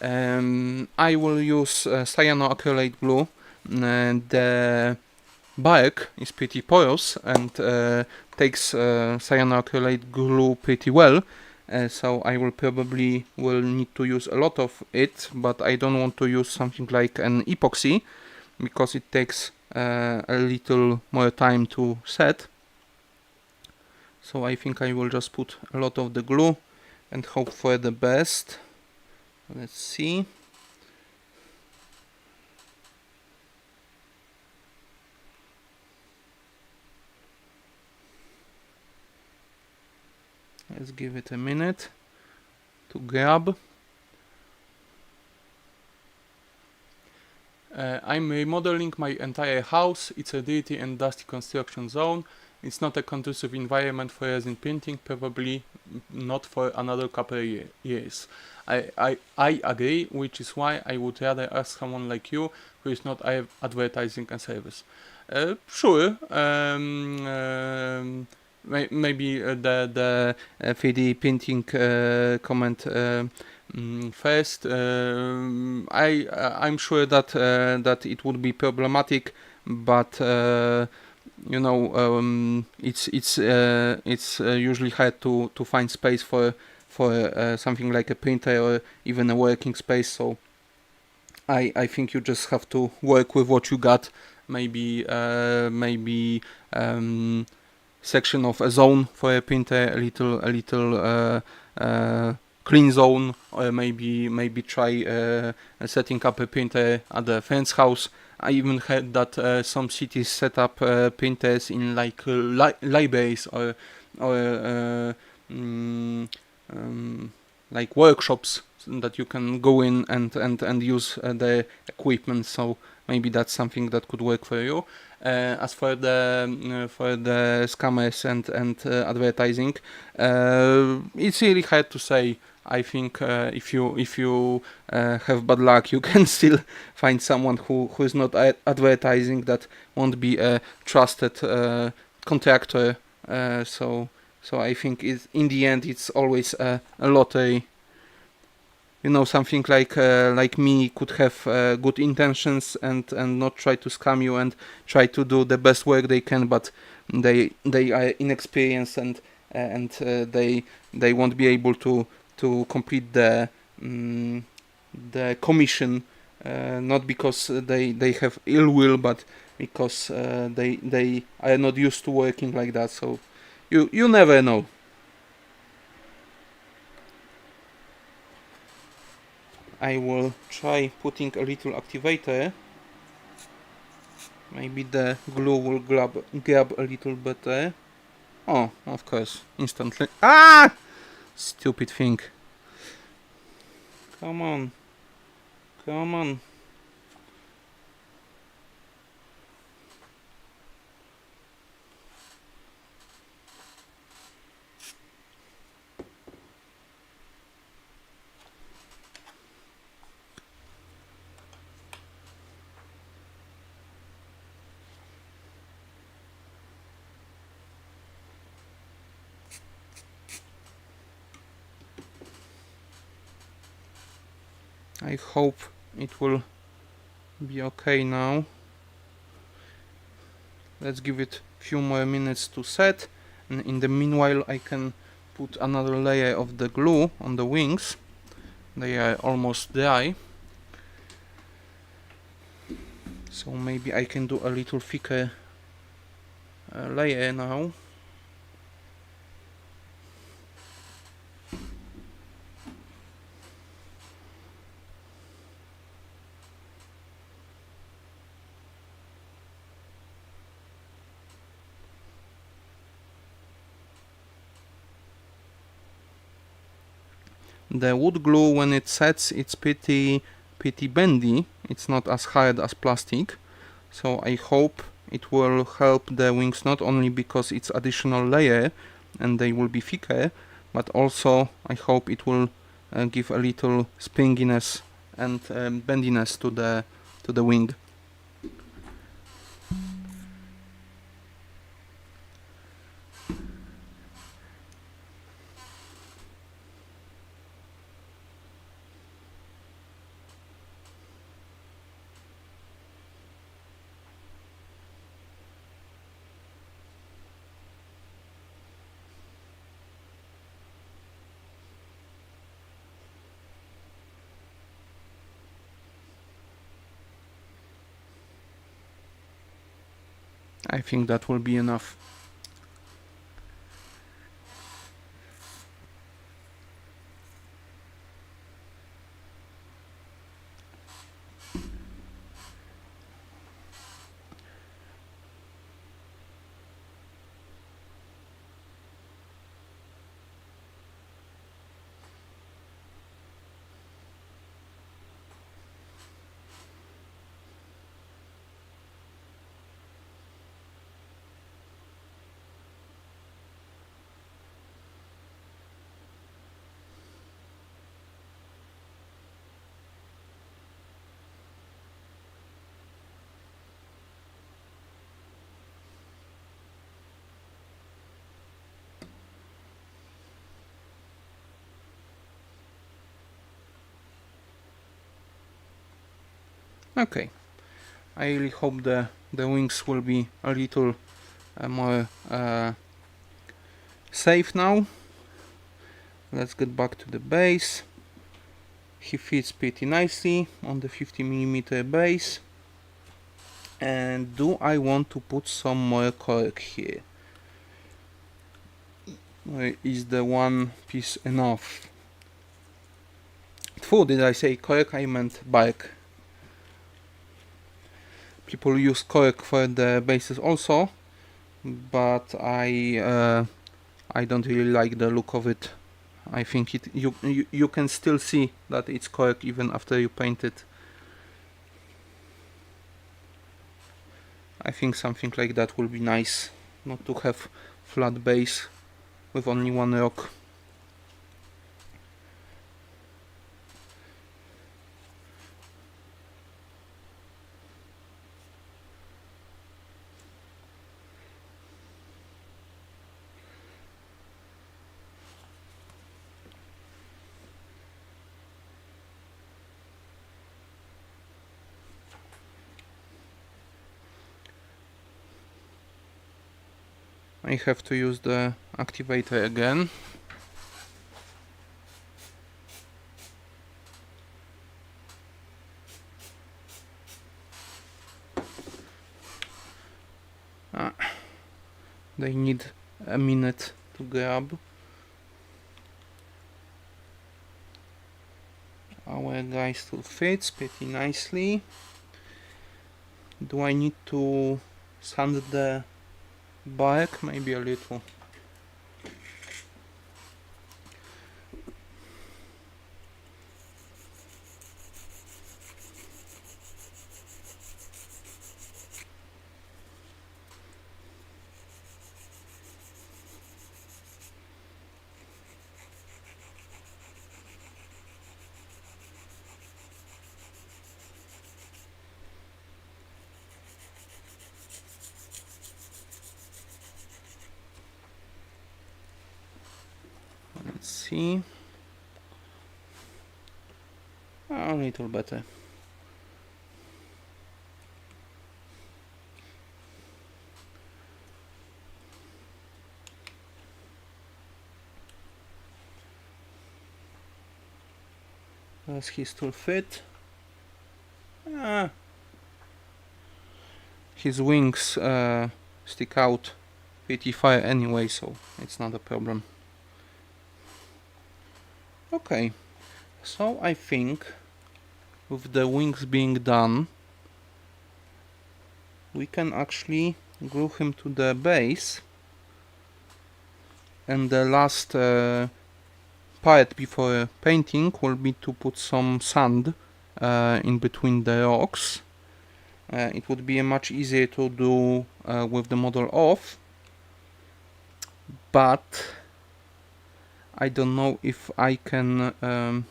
I will use cyanoacrylate glue. The bark is pretty porous and takes cyanoacrylate glue pretty well, so I will probably need to use a lot of it, but I don't want to use something like an epoxy because it takes a little more time to set. So I think I will just put a lot of the glue and hope for the best. Let's see. Let's give it a minute to grab. I'm remodeling my entire house. It's a dirty and dusty construction zone. It's not a conducive environment for resin printing, probably not for another couple of years. I agree, which is why I would rather ask someone like you who is not advertising a service. Sure. Maybe the 3D printing comment first. I'm sure that it would be problematic, but you know, it's usually hard to find space for something like a printer or even a working space. So I think you just have to work with what you got. Maybe section of a zone for a printer, a little clean zone, or maybe try setting up a printer at a friend's house. I even heard that some cities set up printers in like libraries or like workshops that you can go in and use the equipment. So maybe that's something that could work for you. As for the scammers and advertising, it's really hard to say. I think if you have bad luck, you can still find someone who is not advertising, that won't be a trusted contractor. So I think in the end it's always a lottery. You know, something like me could have good intentions and not try to scam you and try to do the best work they can, but they are inexperienced and they won't be able to complete the commission, not because they have ill will, but because they are not used to working like that. So you never know. I will try putting a little activator. Maybe the glue will grab a little better. Oh, of course, instantly. Ah! Stupid thing. Come on. Come on. I hope it will be okay now. Let's give it a few more minutes to set, and in the meanwhile I can put another layer of the glue on the wings. They are almost dry, so maybe I can do a little thicker layer now. The wood glue, when it sets, it's pretty bendy. It's not as hard as plastic, so I hope it will help the wings, not only because it's additional layer and they will be thicker, but also I hope it will give a little springiness and bendiness to the wing. I think that will be enough. Okay, I really hope the wings will be a little more safe now. Let's get back to the base. He fits pretty nicely on the 50mm base. And do I want to put some more cork here? Is the one piece enough? Phew, did I say cork? I meant bark. People use cork for the bases also, but I don't really like the look of it. I think you can still see that it's cork even after you paint it. I think something like that will be nice, not to have flat base with only one rock. I have to use the activator again. They need a minute to grab. Our guy still fits pretty nicely. Do I need to sand the bark? Maybe a little. Let's see. A little better. Does he still fit? His wings stick out pretty far anyway, so it's not a problem. Okay, so I think with the wings being done, we can actually glue him to the base, and the last part before painting will be to put some sand in between the rocks. It would be much easier to do with the model off, but I don't know if I can,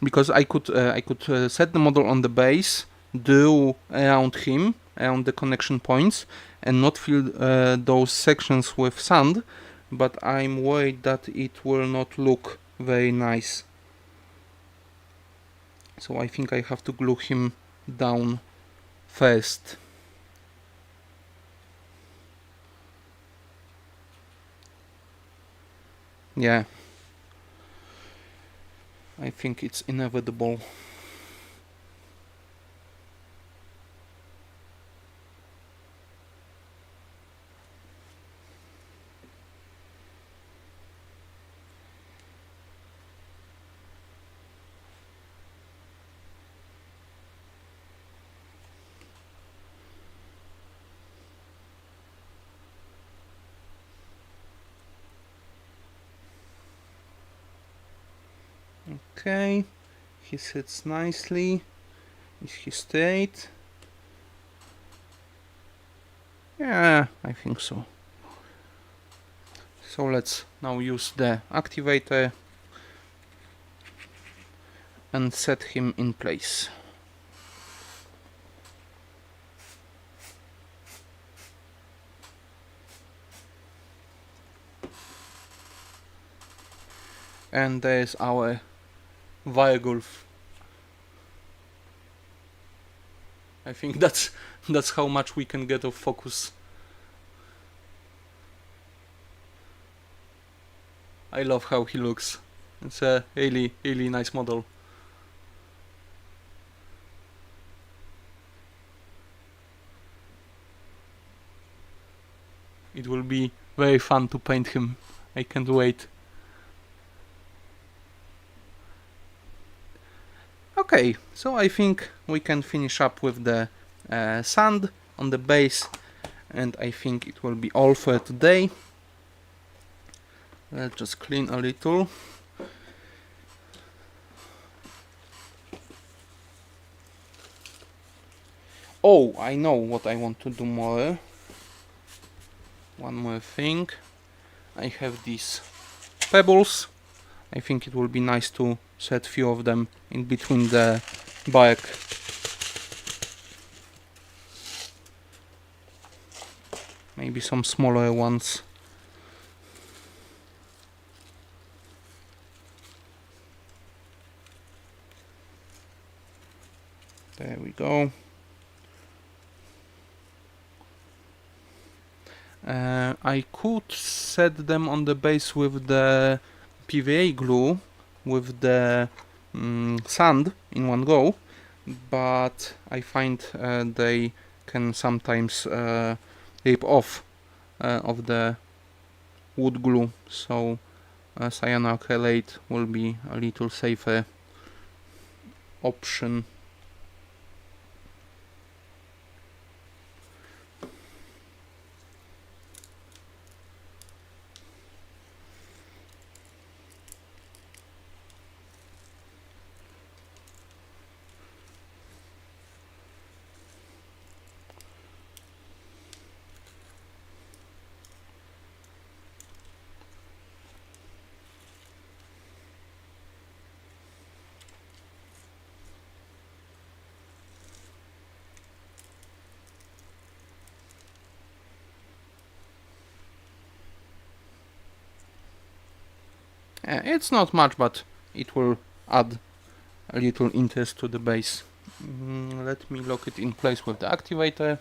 because I could set the model on the base, draw around him, around the connection points, and not fill those sections with sand, but I'm worried that it will not look very nice. So I think I have to glue him down first. Yeah, I think it's inevitable. Okay, he sits nicely. Is he straight? Yeah, I think so. So let's now use the activator and set him in place. And there's our Varghulf. I think that's how much we can get of focus. I love how he looks. It's a really nice model. It will be very fun to paint him. I can't wait. Okay, so I think we can finish up with the sand on the base, and I think it will be all for today. Let's just clean a little. Oh, I know what I want to do more. One more thing. I have these pebbles. I think it will be nice to set a few of them in between the bark. Maybe some smaller ones. There we go. I could set them on the base with the PVA glue, with the sand in one go, but I find they can sometimes rip off of the wood glue, so cyanoacrylate will be a little safer option. It's not much, but it will add a little interest to the base. Let me lock it in place with the activator.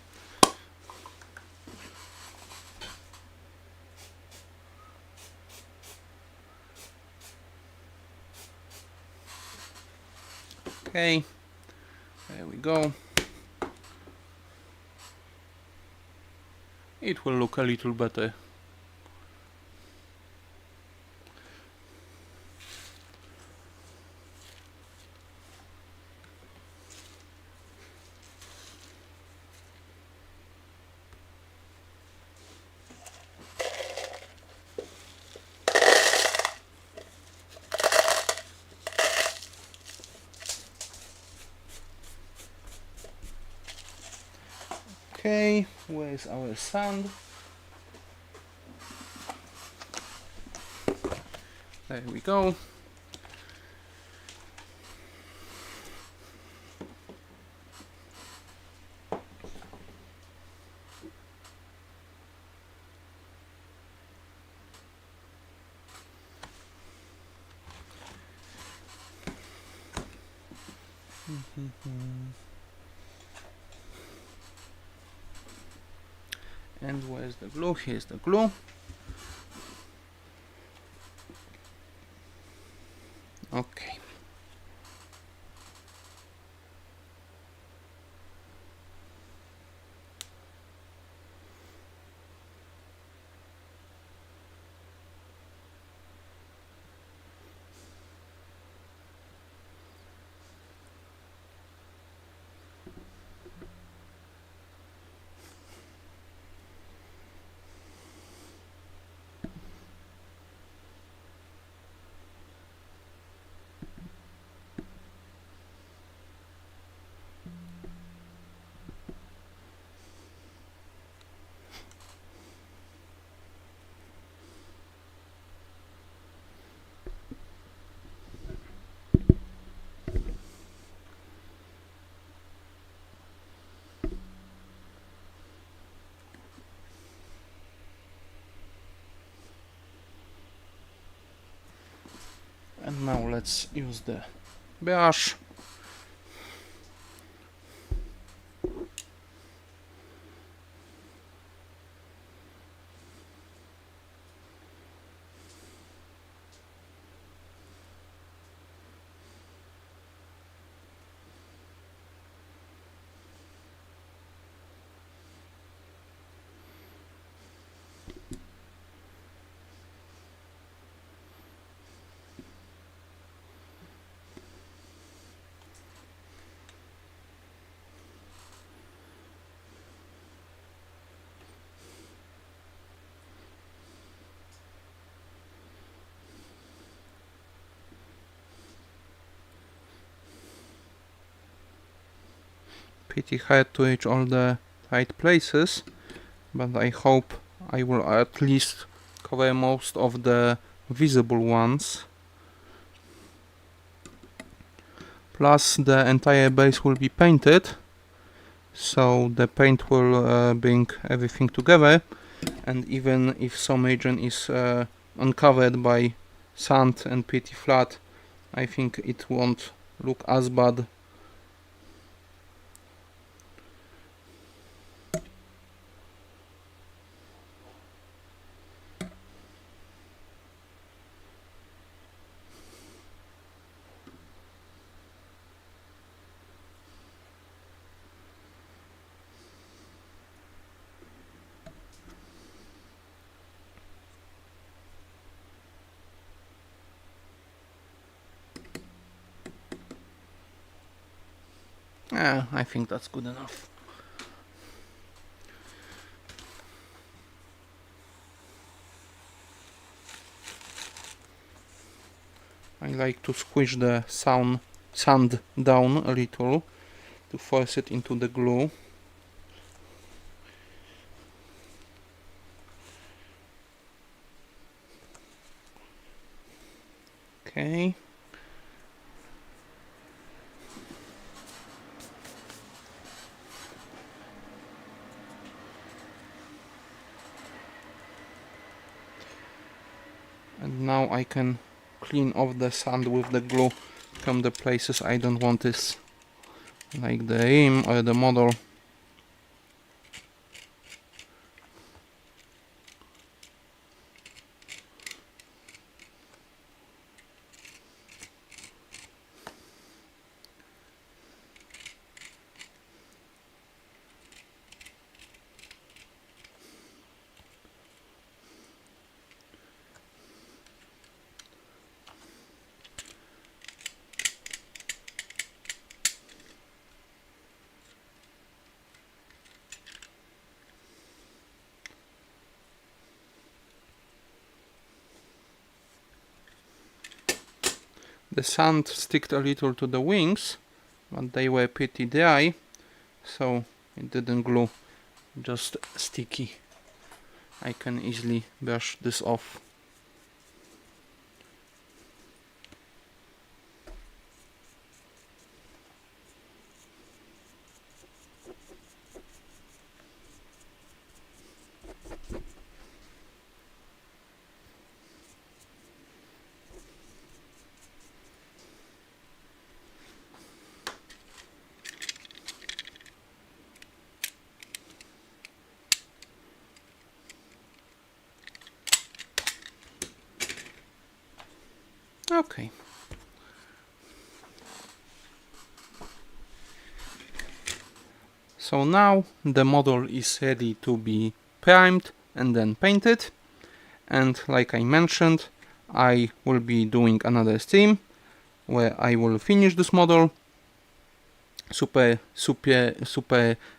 Okay, there we go. It will look a little better. Okay, where's our sand? There we go. And where's the glue? Here's the glue. Okay. And now let's use the brush. Pretty hard to reach all the right places, but I hope I will at least cover most of the visible ones. Plus the entire base will be painted, so the paint will bring everything together, and even if some region is uncovered by sand and pretty flat, I think it won't look as bad. I think that's good enough. I like to squish the sand down a little to force it into the glue. Okay. And now I can clean off the sand with the glue from the places I don't want this, like the rim or the model. The sand sticked a little to the wings, but they were pretty dry, so it didn't glue, just sticky. I can easily brush this off. Okay. So now the model is ready to be primed and then painted. And like I mentioned, I will be doing another stream where I will finish this model. Super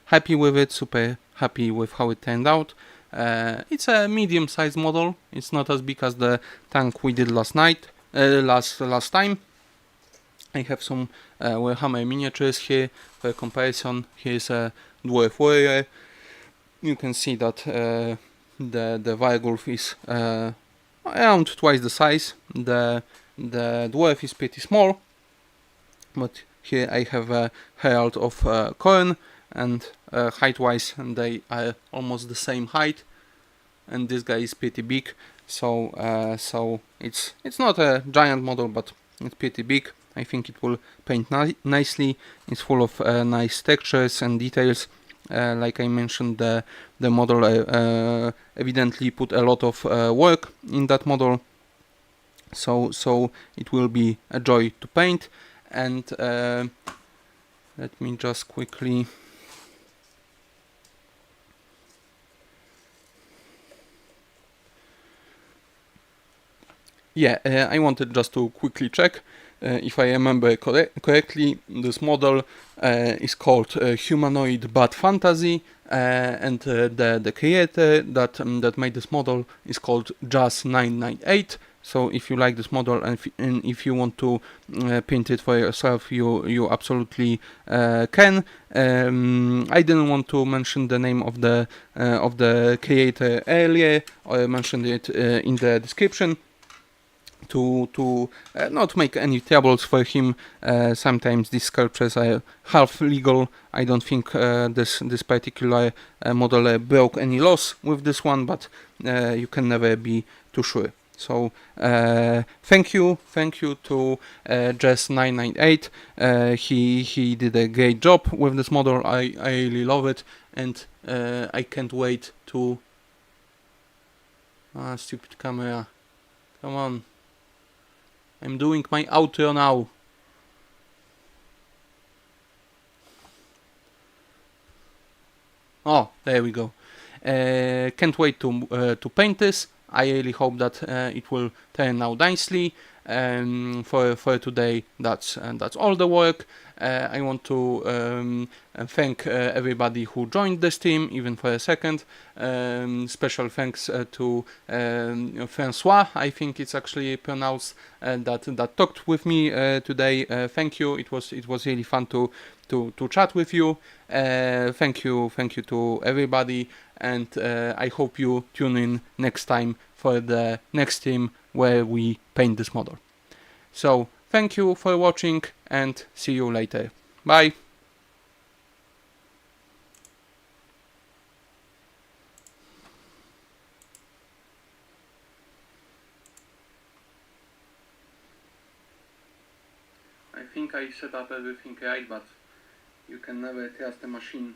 happy with it, super happy with how it turned out. It's a medium-sized model. It's not as big as the tank we did last time. I have some Warhammer miniatures here for comparison. Here's a Dwarf Warrior. You can see that the Varghulf is around twice the size. The Dwarf is pretty small, but here I have a Herald of Khorne, and height-wise they are almost the same height, and this guy is pretty big. So it's not a giant model, but it's pretty big. I think it will paint nicely. It's full of nice textures and details. Like I mentioned, the model evidently put a lot of work in that model, so it will be a joy to paint. And let me just quickly I wanted just to quickly check if I remember correctly. This model is called Humanoid Bat Fantasy, and the creator that made this model is called Jazz998. So if you like this model and if you want to print it for yourself, you absolutely can. I didn't want to mention the name of the creator earlier, or mentioned it in the description, to not make any troubles for him. Sometimes these sculptures are half legal. I don't think this particular model broke any laws with this one, but you can never be too sure. So thank you to Jess998. He did a great job with this model. I really love it, and I can't wait to... stupid camera. Come on. I'm doing my outro now. Oh, there we go. Can't wait to paint this. I really hope that it will turn out nicely. For today, that's all the work. I want to thank everybody who joined the stream, even for a second. Special thanks to Francois, I think it's actually pronounced, that talked with me today. Thank you. It was really fun to chat with you. Thank you to everybody, and I hope you tune in next time for the next stream where we paint this model. So thank you for watching, and see you later. Bye. I think I set up everything right, but you can never trust a machine